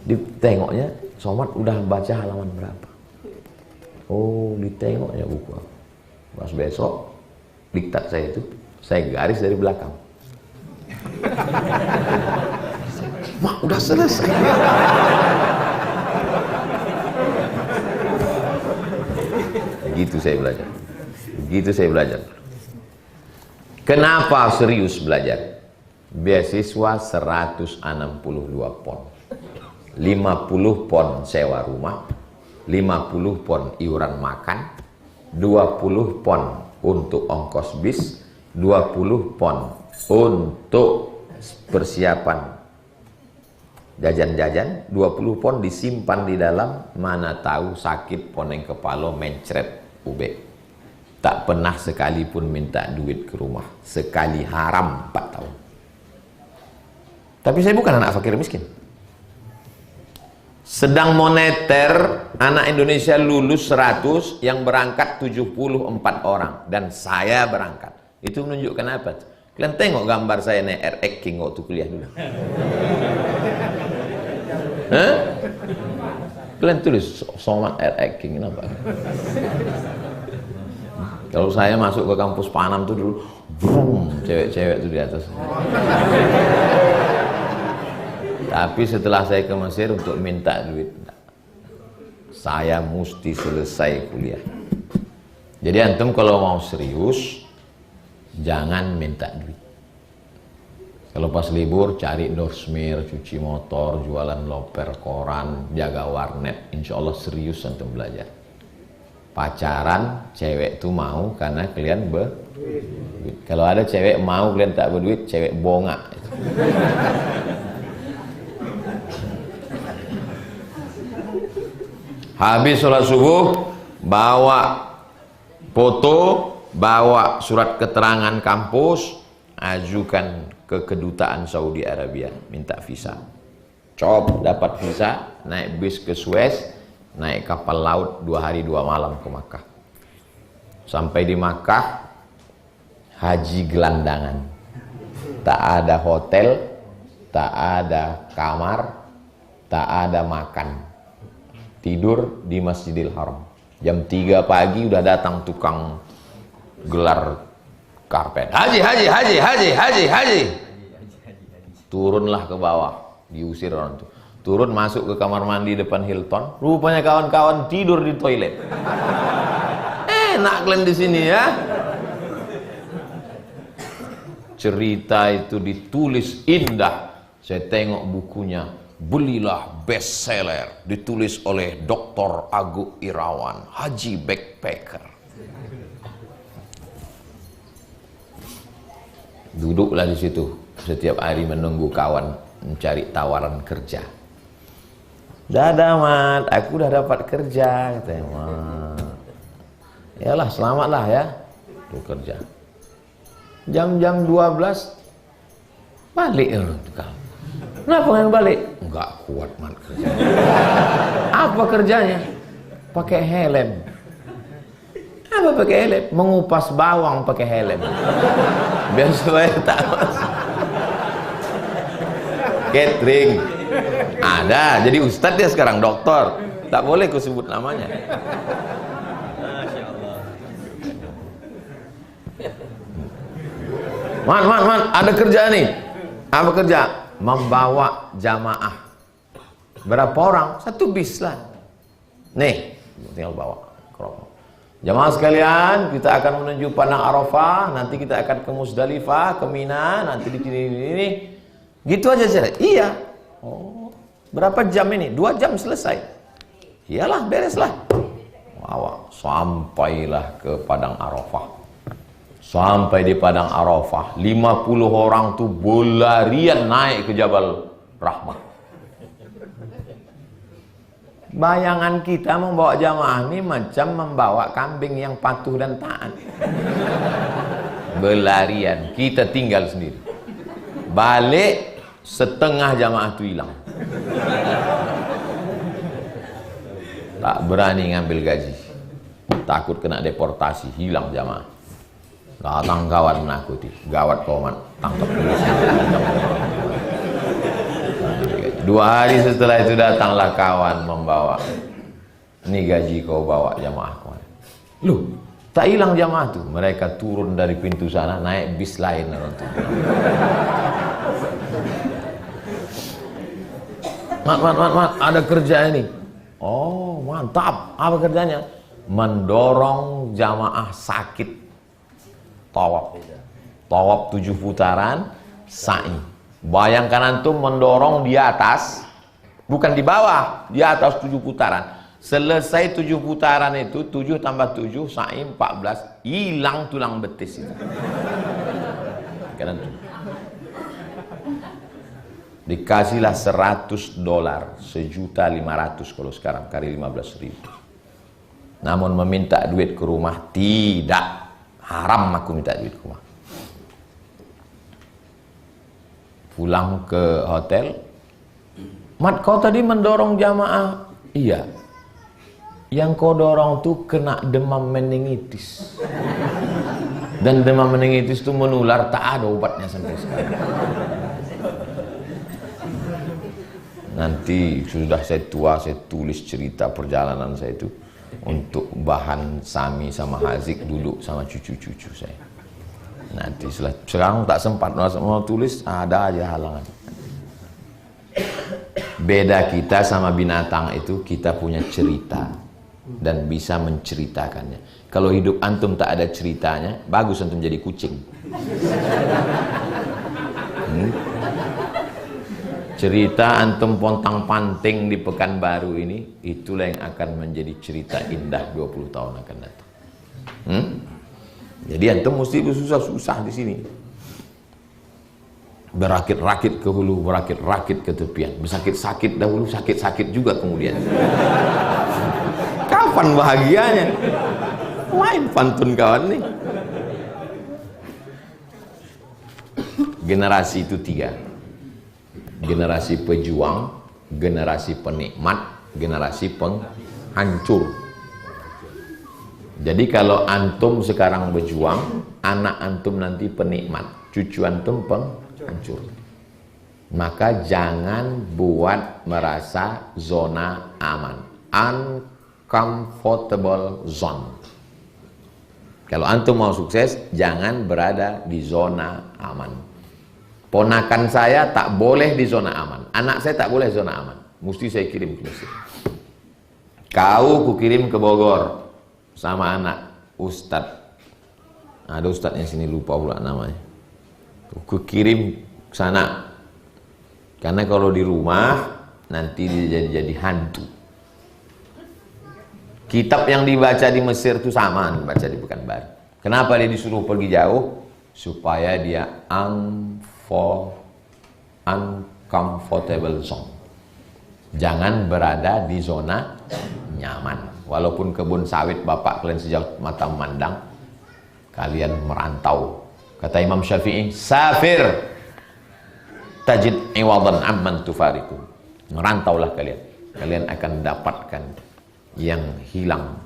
Ditengoknya, Somad udah baca halaman berapa? Oh, ditengoknya buku aku. Pas besok, diktat saya itu, saya garis dari belakang. Mak, udah selesai. Begitu saya belajar. Begitu saya belajar. Kenapa serius belajar? Beasiswa 162 pon. 50 pon sewa rumah, 50 pon iuran makan, 20 pon untuk ongkos bis, 20 pon untuk persiapan jajan-jajan, 20 pon disimpan di dalam, mana tahu sakit poneng kepala mencret ube. Tak pernah sekalipun minta duit ke rumah. Sekali haram 4 tahun. Tapi saya bukan anak fakir miskin. Sedang moneter, anak Indonesia lulus 100, yang berangkat 74 orang. Dan saya berangkat. Itu menunjukkan apa? Kalian tengok gambar saya naik RX King waktu kuliah dulu. Hah? Kalian tulis Somad RX King, kenapa? Kalau saya masuk ke kampus Panam tuh dulu, brum, cewek-cewek tuh di atas. Tapi setelah saya ke Mesir untuk minta duit, saya mesti selesai kuliah. Jadi antum kalau mau serius, jangan minta duit. Kalau pas libur cari dorsmir, cuci motor, jualan loper, koran, jaga warnet. Insya Allah serius antum belajar. Pacaran, cewek tuh mau karena kalian berduit. Kalau ada cewek mau kalian tak berduit, cewek bongak. Habis sholat subuh, bawa foto, bawa surat keterangan kampus, ajukan ke kedutaan Saudi Arabia, minta visa. Cop, dapat visa, naik bis ke Suez, naik kapal laut 2 hari 2 malam ke Makkah. Sampai di Makkah, haji gelandangan. Tak ada hotel, tak ada kamar, tak ada makan. Tidur di Masjidil Haram. Jam 3 pagi udah datang tukang gelar karpet. Haji, haji, haji, haji, haji, haji. Turunlah ke bawah, diusir orang itu. Turun masuk ke kamar mandi depan Hilton, rupanya kawan-kawan tidur di toilet. Enak kalian di sini ya. Cerita itu ditulis indah. Saya tengok bukunya, belilah bestseller, ditulis oleh Dr. Agung Irawan, Haji Backpacker. Duduklah di situ setiap hari menunggu kawan mencari tawaran kerja. Dadah Mat, aku udah dapat kerja, katanya. Mat, yalah selamatlah ya, tuh kerja. Jam-jam 12 balik ya. Kenapa nggak balik? Enggak kuat Mat kerja. Apa kerjanya? Pakai helm. Apa pakai helm? Mengupas bawang pakai helm. Biar supaya tahu. Catering ada, jadi ustadz dia sekarang, dokter. Tak boleh ku sebut namanya. Masya Allah. Man, ada kerja nih. Apa kerja? Membawa jamaah. Berapa orang? 1 bis lah. Nih, tinggal bawa. Jamaah sekalian, kita akan menuju Padang Arafah. Nanti kita akan ke Musdalifah, ke Mina. Nanti di sini. Gitu aja saja. Iya. Oh, berapa jam ini? 2 jam selesai. Iyalah, bereslah. Bawa, sampailah ke Padang Arafah. Sampai di Padang Arafah, 50 orang tuh berlarian naik ke Jabal Rahmah. Bayangan kita membawa jamaah ini macam membawa kambing yang patuh dan taat. Berlarian, kita tinggal sendiri. Balik, setengah jamaah itu hilang. Tak berani ngambil gaji, takut kena deportasi, hilang jamaah. Datang kawan menakuti, gawat komat, tangkap polisi. 2 hari setelah itu datanglah kawan membawa, ini gaji kau bawa jamaah kawan. Loh, tak hilang jamaah tuh. Mereka turun dari pintu sana, naik bis lain. Mat, ada kerja ini. Oh, mantap. Apa kerjanya? Mendorong jamaah sakit tawaf. Tawaf 7 putaran, sa'i. Bayangkan antum mendorong di atas, bukan di bawah, di atas 7 putaran. Selesai 7 putaran itu, 7 tambah 7, sa'i 14, hilang tulang betis itu. Kan antum. Dikasihlah $100, $1.500.000 kalau sekarang, kali 15.000. Namun meminta duit ke rumah, tidak. Haram aku minta duit ke rumah. Pulang ke hotel, Mat, kau tadi mendorong jamaah. Iya. Yang kau dorong tuh kena demam meningitis. Dan demam meningitis itu menular, tak ada obatnya sampai sekarang. Nanti sudah saya tua, saya tulis cerita perjalanan saya itu untuk bahan Sami sama Hazik dulu sama cucu-cucu saya. Nanti sekarang tak sempat mau tulis, ada aja halangan. Beda kita sama binatang itu, kita punya cerita dan bisa menceritakannya. Kalau hidup antum tak ada ceritanya, bagus antum jadi kucing. Cerita antum pontang-panting di Pekanbaru ini, itulah yang akan menjadi cerita indah 20 tahun akan datang. Jadi antum mesti bersusah-susah di sini. Berakit-rakit ke hulu, berakit-rakit ke tepian. Bersakit-sakit dahulu, sakit-sakit juga kemudian. Kapan bahagianya? Main pantun kawan nih. Generasi itu 3. Generasi pejuang, generasi penikmat, generasi penghancur. Jadi kalau antum sekarang berjuang, anak antum nanti penikmat, cucu antum penghancur. Maka jangan buat merasa zona aman, uncomfortable zone. Kalau antum mau sukses, jangan berada di zona aman. Ponakan saya tak boleh di zona aman, anak saya tak boleh zona aman. mesti saya kirim ke Mesir. Kau ku kirim ke Bogor sama anak Ustadz. Ada Ustadznya sini, lupa pula namanya. Ku kirim ke sana. Karena kalau di rumah nanti dia jadi hantu. Kitab yang dibaca di Mesir itu sama dibaca di Pekanbaru. Kenapa dia disuruh pergi jauh? Supaya dia uncomfortable zone. Jangan berada di zona nyaman. Walaupun kebun sawit bapak kalian sejauh mata memandang, kalian merantau. Kata Imam Syafi'i, safir tajid iwadan amman tufariku. Merantaulah kalian. Kalian akan dapatkan yang hilang.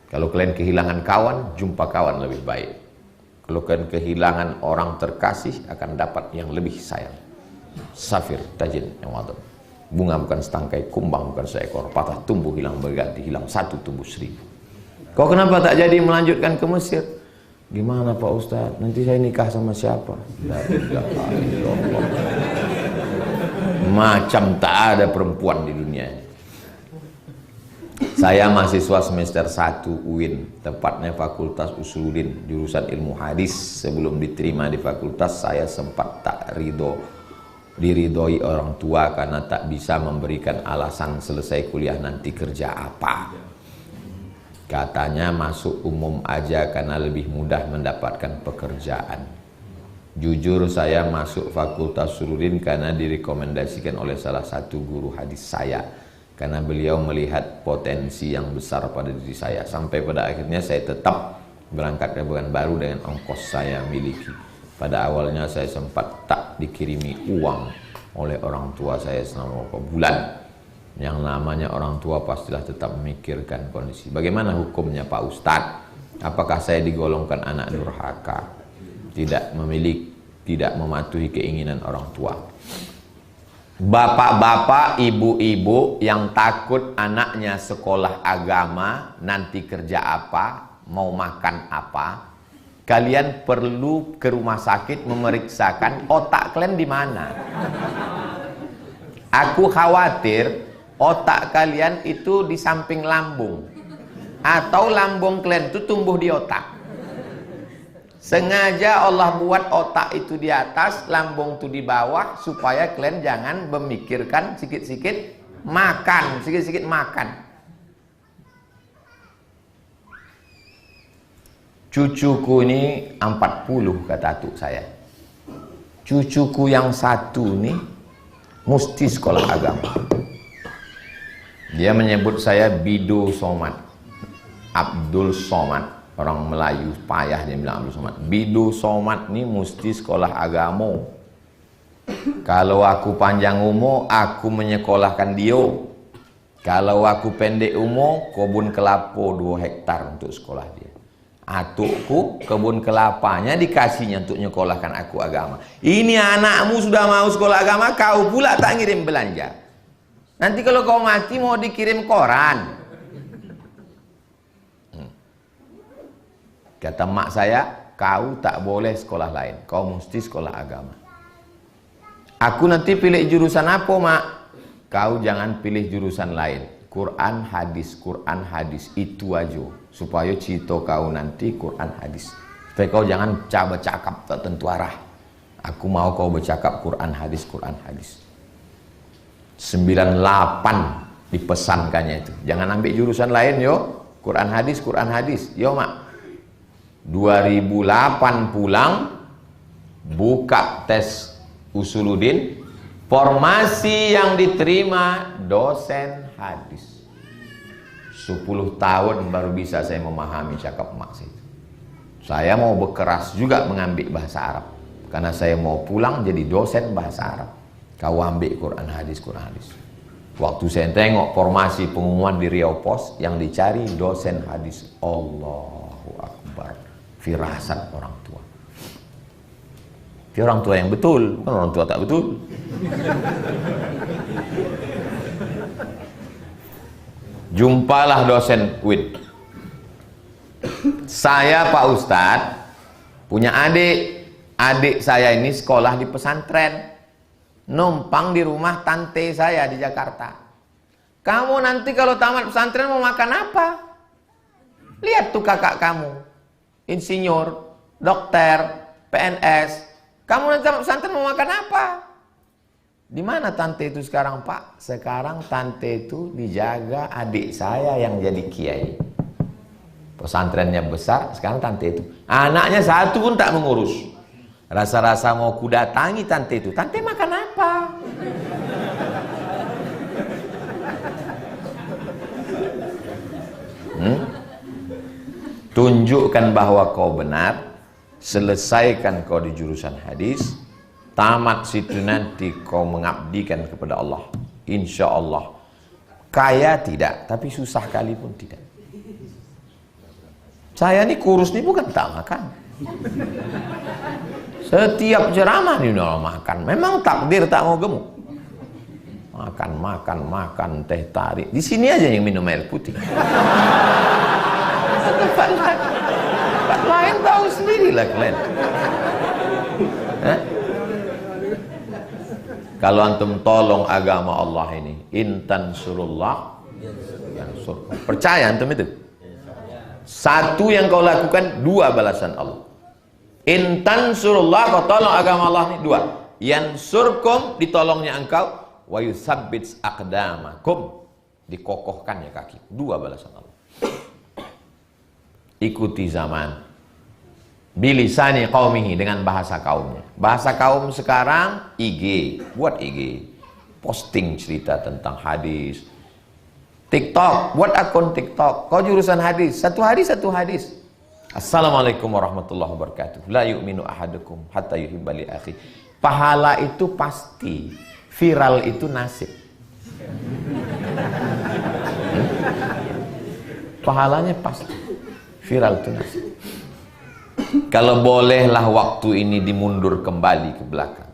Kalau kalian kehilangan kawan, jumpa kawan lebih baik. Kalau kalian kehilangan orang terkasih, akan dapat yang lebih sayang. Safir tajid iwadan. Bunga bukan setangkai, kumbang bukan seekor, patah tumbuh hilang berganti, hilang satu tumbuh seribu. Kau kenapa tak jadi melanjutkan ke Mesir? Gimana Pak Ustadz? Nanti saya nikah sama siapa? La ilaha illallah. Macam tak ada perempuan di dunia. Saya mahasiswa semester 1 UIN, tepatnya Fakultas Usuluddin, jurusan ilmu hadis. Sebelum diterima di fakultas, saya sempat tak diridhoi orang tua karena tak bisa memberikan alasan selesai kuliah nanti kerja apa. Katanya masuk umum aja karena lebih mudah mendapatkan pekerjaan. Jujur saya masuk Fakultas Usuluddin karena direkomendasikan oleh salah satu guru hadis saya, karena beliau melihat potensi yang besar pada diri saya. Sampai pada akhirnya saya tetap berangkat ke Pekanbaru dengan ongkos saya miliki. Pada awalnya saya sempat tak dikirimi uang oleh orang tua saya selama beberapa bulan. Yang namanya orang tua pastilah tetap memikirkan kondisi. Bagaimana hukumnya Pak Ustadz? Apakah saya digolongkan anak durhaka? Tidak memiliki, tidak mematuhi keinginan orang tua. Bapak-bapak, ibu-ibu yang takut anaknya sekolah agama, nanti kerja apa, mau makan apa, kalian perlu ke rumah sakit memeriksakan otak kalian di mana. Aku khawatir otak kalian itu di samping lambung, atau lambung kalian itu tumbuh di otak. Sengaja Allah buat otak itu di atas, lambung itu di bawah, supaya kalian jangan memikirkan sikit-sikit makan, sikit-sikit makan. Cucuku ini 40 kata atuk saya. Cucuku yang satu ini mesti sekolah agama. Dia menyebut saya Bidu Somad, Abdul Somad. Orang Melayu payah dia bilang Abdul Somad. Bidu Somad ini mesti sekolah agama. Kalau aku panjang umur, aku menyekolahkan dia. Kalau aku pendek umur, kebun kelapa 2 hektar untuk sekolah dia. Atukku kebun kelapanya dikasihnya untuk nyekolahkan aku agama. Ini anakmu sudah mau sekolah agama, kau pula tak ngirim belanja. Nanti kalau kau mati mau dikirim koran. Kata mak saya, kau tak boleh sekolah lain, kau mesti sekolah agama. Aku nanti pilih jurusan apa mak? Kau jangan pilih jurusan lain. Quran hadis itu aja, supaya cita kau nanti Quran hadis. Supaya kau jangan bercakap tak tentu arah. Aku mau kau bercakap Quran hadis 98 dipesankannya itu. Jangan ambil jurusan lain yo. Quran hadis yo mak. 2008 pulang, buka tes Usuluddin, formasi yang diterima dosen hadis. 10 tahun baru bisa saya memahami cakap mak saya. Saya mau berkeras juga mengambil bahasa Arab, karena saya mau pulang jadi dosen bahasa Arab. Kau ambil Quran hadis. Waktu saya tengok formasi pengumuman di Riau Pos, yang dicari dosen hadis. Allahu Akbar. Firasat orang tua. Orang tua yang betul, bukan orang tua tak betul. Jumpalah dosen UIN. Saya Pak Ustadz punya adik saya ini sekolah di pesantren. numpang di rumah tante saya di Jakarta. Kamu nanti kalau tamat pesantren mau makan apa? Lihat tuh kakak kamu, insinyur, dokter, PNS. Kamu nanti tamat pesantren mau makan apa? Di mana tante itu sekarang, Pak? Sekarang tante itu dijaga adik saya yang jadi kiai. Pesantrennya besar, sekarang tante itu. Anaknya satu pun tak mengurus. Rasa-rasa mau kudatangi tante itu. Tante makan apa? Tunjukkan bahwa kau benar. Selesaikan kau di jurusan hadis. Tamat situ nanti kau mengabdikan kepada Allah. Insya Allah. Kaya tidak, tapi susah kali pun tidak. Saya ini kurus nih bukan tak makan. Setiap ceramah nih udah makan. Memang takdir tak mau gemuk. Makan teh tarik. Di sini aja yang minum air putih. Tempat lain tahu sendiri lah kalian. Kalau antum tolong agama Allah ini, intan surullah yang sur. Percaya antum itu? Satu yang kau lakukan, dua balasan Allah. Intan surullah, kau tolong agama Allah ini, dua. Yansurkum, ditolongnya engkau. Wa yuthabbits aqdamakum, dikokohkannya kaki. Dua balasan Allah. Ikuti zaman. Bilisani qaumihi, dengan bahasa kaumnya. Bahasa kaum sekarang IG, buat IG, posting cerita tentang hadis. TikTok, buat akun TikTok. Kau jurusan hadis, satu hadis. Assalamualaikum warahmatullahi wabarakatuh. La yu'minu ahadukum hatta yuhibba li akhi. Pahala itu pasti, viral itu nasib. Pahalanya pasti, viral itu nasib. Kalau bolehlah waktu ini dimundur kembali ke belakang,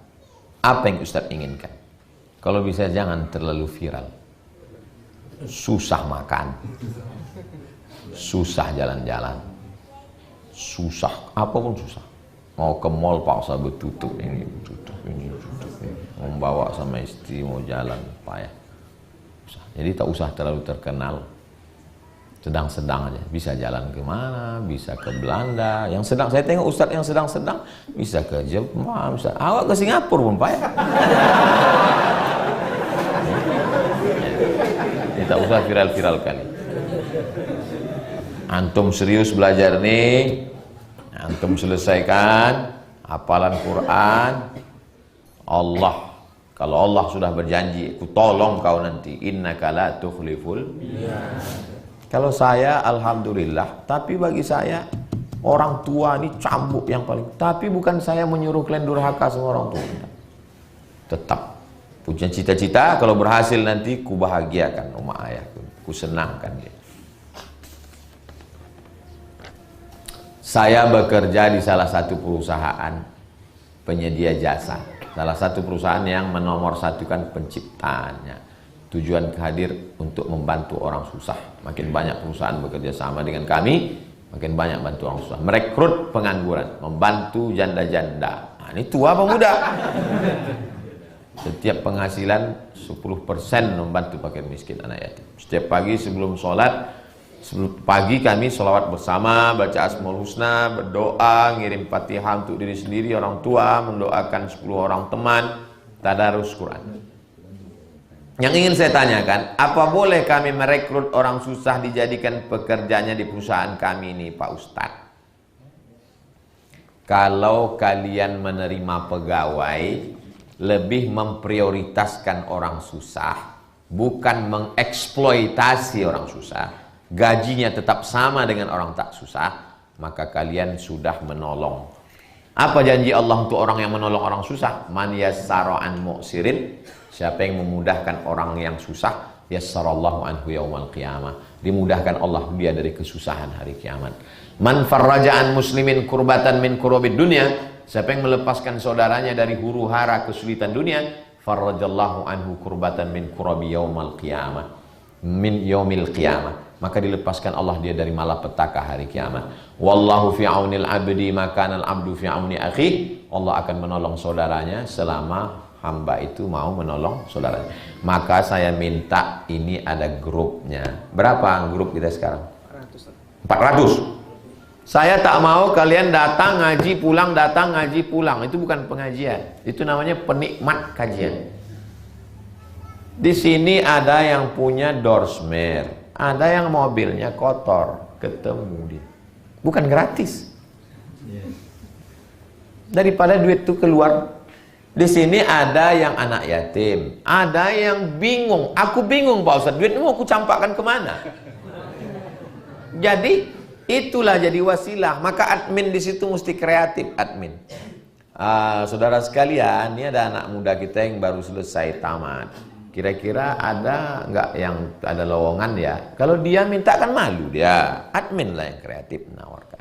apa yang Ustaz inginkan? Kalau bisa jangan terlalu viral. Susah makan, susah jalan-jalan, susah, apapun susah. Mau ke mall paksa betutup ini, tutup ini. Membawa sama istri mau jalan, payah. Jadi tak usah terlalu terkenal. Sedang-sedang aja, bisa jalan kemana, bisa ke Belanda. Yang sedang, saya tengok Ustadz yang sedang-sedang bisa ke Jepang, bisa awak ke Singapura pun payah. Ini tak usah viral-viral kali. Antum serius belajar nih, antum selesaikan hafalan Quran. Allah, kalau Allah sudah berjanji, aku tolong kau nanti. Innaka la tukhliful. Kalau saya alhamdulillah, tapi bagi saya orang tua ini cambuk yang paling. Tapi bukan saya menyuruh kalian durhaka sama orang tua. Tetap punya cita-cita, kalau berhasil nanti ku bahagiakan rumah ayahku, ku senangkan dia. Saya bekerja di salah satu perusahaan penyedia jasa, salah satu perusahaan yang menomorsatukan penciptaannya. Tujuan hadir untuk membantu orang susah. Makin banyak perusahaan bekerja sama dengan kami, makin banyak bantu orang susah. Merekrut pengangguran, membantu janda-janda. Nah, ini tua apa muda? Setiap penghasilan 10% membantu fakir miskin anak yatim. Setiap pagi sebelum sholat, kami sholawat bersama, baca Asmaul Husna, berdoa, ngirim Fatihah untuk diri sendiri, orang tua, mendoakan 10 orang teman, tadarus Quran. Yang ingin saya tanyakan, apa boleh kami merekrut orang susah dijadikan pekerjanya di perusahaan kami ini, Pak Ustadz? Kalau kalian menerima pegawai, lebih memprioritaskan orang susah, bukan mengeksploitasi orang susah, gajinya tetap sama dengan orang tak susah, maka kalian sudah menolong. Apa janji Allah untuk orang yang menolong orang susah? Man yassara an mu'sirin, siapa yang memudahkan orang yang susah, yassarallahu anhu yaumal qiyamah, dimudahkan Allah dia dari kesusahan hari kiamat. Man farraja an muslimin kurbatan min kurubid dunya, siapa yang melepaskan saudaranya dari huru-hara kesulitan dunia, farrajallahu anhu kurbatan min kurabi yaumal qiyamah, min yaumil qiyamah, maka dilepaskan Allah dia dari malapetaka hari kiamat. Wallahu fi aunil abdi maka al abdu fi auni akhi, Allah akan menolong saudaranya selama hamba itu mau menolong saudara. Maka saya minta, ini ada grupnya. Berapa grup kita sekarang? 400. Saya tak mau kalian datang ngaji pulang, datang ngaji pulang. Itu bukan pengajian. Itu namanya penikmat kajian. Di sini ada yang punya dorsmer, ada yang mobilnya kotor, ketemu dia. Bukan gratis. Daripada duit itu keluar. Di sini ada yang anak yatim, ada yang bingung. Aku bingung Pak Ustadz, duit mau aku campakkan kemana? Jadi itulah jadi wasilah. Maka admin di situ mesti kreatif, admin. Saudara sekalian, ini ada anak muda kita yang baru selesai tamat. Kira-kira ada nggak yang ada lowongan ya? Kalau dia minta kan malu dia. Admin lah yang kreatif menawarkan.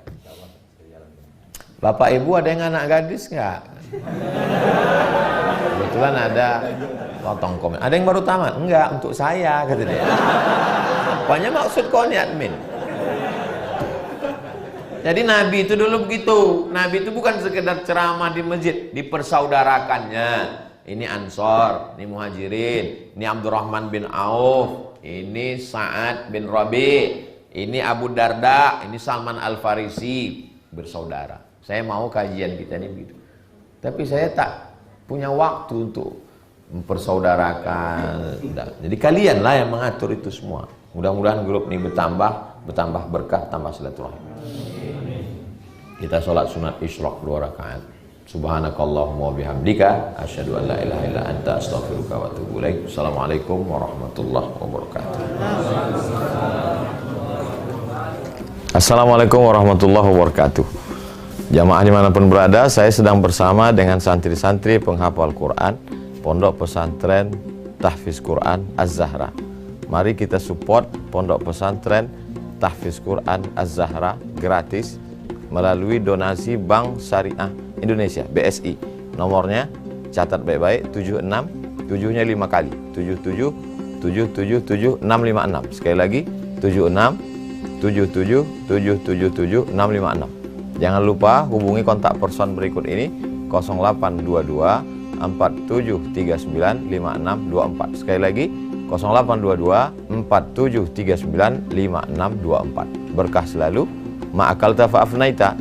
Bapak Ibu ada yang anak gadis nggak? Kebetulan ada potong komen. Ada yang baru tamat? Enggak, untuk saya kata dia. Apanya maksud kau nih admin? Jadi Nabi itu dulu begitu. Nabi itu bukan sekedar ceramah di masjid, dipersaudarakannya. Ini Ansor, ini Muhajirin, ini Abdurrahman bin Auf, ini Sa'ad bin Rabi, ini Abu Darda, ini Salman Al-Farisi, bersaudara. Saya mau kajian kita ini begitu. Tapi saya tak punya waktu untuk mempersaudarakan. Jadi kalianlah yang mengatur itu semua. Mudah-mudahan grup ini bertambah berkah, tambah silaturahmi. Kita sholat sunat isyraq 2 rakaat. Subhanakallahumma wabihamdika asyhadu an la ilaha illa anta astaghfiruka wa atubu ilaik. Assalamualaikum warahmatullahi wabarakatuh. Assalamualaikum warahmatullahi wabarakatuh. Jamaah dimanapun berada, saya sedang bersama dengan santri-santri penghafal Quran Pondok Pesantren Tahfiz Quran Az-Zahra. Mari kita support Pondok Pesantren Tahfiz Quran Az-Zahra gratis melalui donasi Bank Syariah Indonesia BSI. Nomornya catat baik-baik, 76 7-nya 5 kali 77 777 656. Sekali lagi 76 77 777 656. Jangan lupa hubungi kontak person berikut ini 0822 4739 5624. Sekali lagi 0822 4739 5624. Berkah selalu. Ma'akalta fa'afnaita.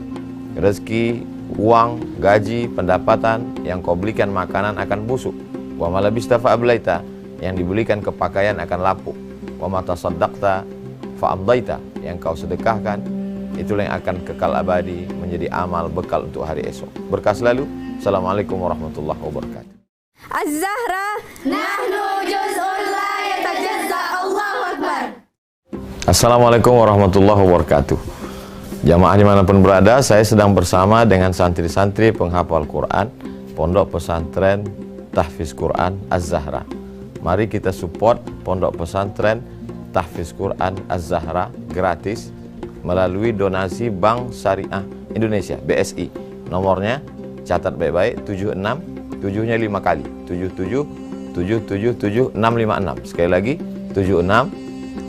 Rezeki, uang, gaji, pendapatan yang kau belikan makanan akan busuk. Wa malabista fa'ablaita. Yang dibelikan kepakaian akan lapuk. Wa matasaddaqta fa'amdaita. Yang kau sedekahkan, itulah yang akan kekal abadi menjadi amal bekal untuk hari esok. Berkah selalu. Assalamualaikum warahmatullahi wabarakatuh. Az-Zahra nahnu juz'un la yatajazza. Allahu Akbar. Assalamualaikum warahmatullahi wabarakatuh. Jamaah dimanapun berada, saya sedang bersama dengan santri-santri penghafal Quran Pondok Pesantren Tahfiz Quran Az-Zahra. Mari kita support Pondok Pesantren Tahfiz Quran Az-Zahra gratis melalui donasi Bank Syariah Indonesia BSI. Nomornya catat baik-baik, 76 7-nya 5 kali 77 777 656. Sekali lagi 76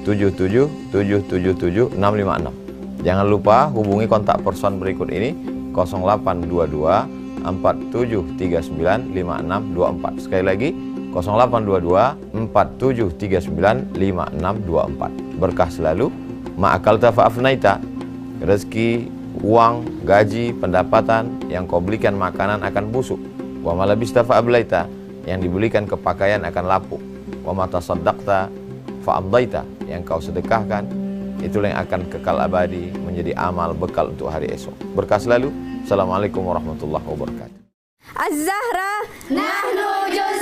77 777 656. Jangan lupa hubungi kontak person berikut ini 0822 4739 5624. Sekali lagi 0822 4739 5624. Berkah selalu. Ma'akalta fa'afnaita. Rezeki, uang, gaji, pendapatan yang kau belikan makanan akan busuk. Wa malabista fa'ablaita. Yang dibelikan kepakaian akan lapuk. Wa matasaddaqta fa'amdaita. Yang kau sedekahkan, itulah yang akan kekal abadi menjadi amal bekal untuk hari esok. Berkah selalu. Assalamualaikum warahmatullahi wabarakatuh. Az-Zahra nahnu juz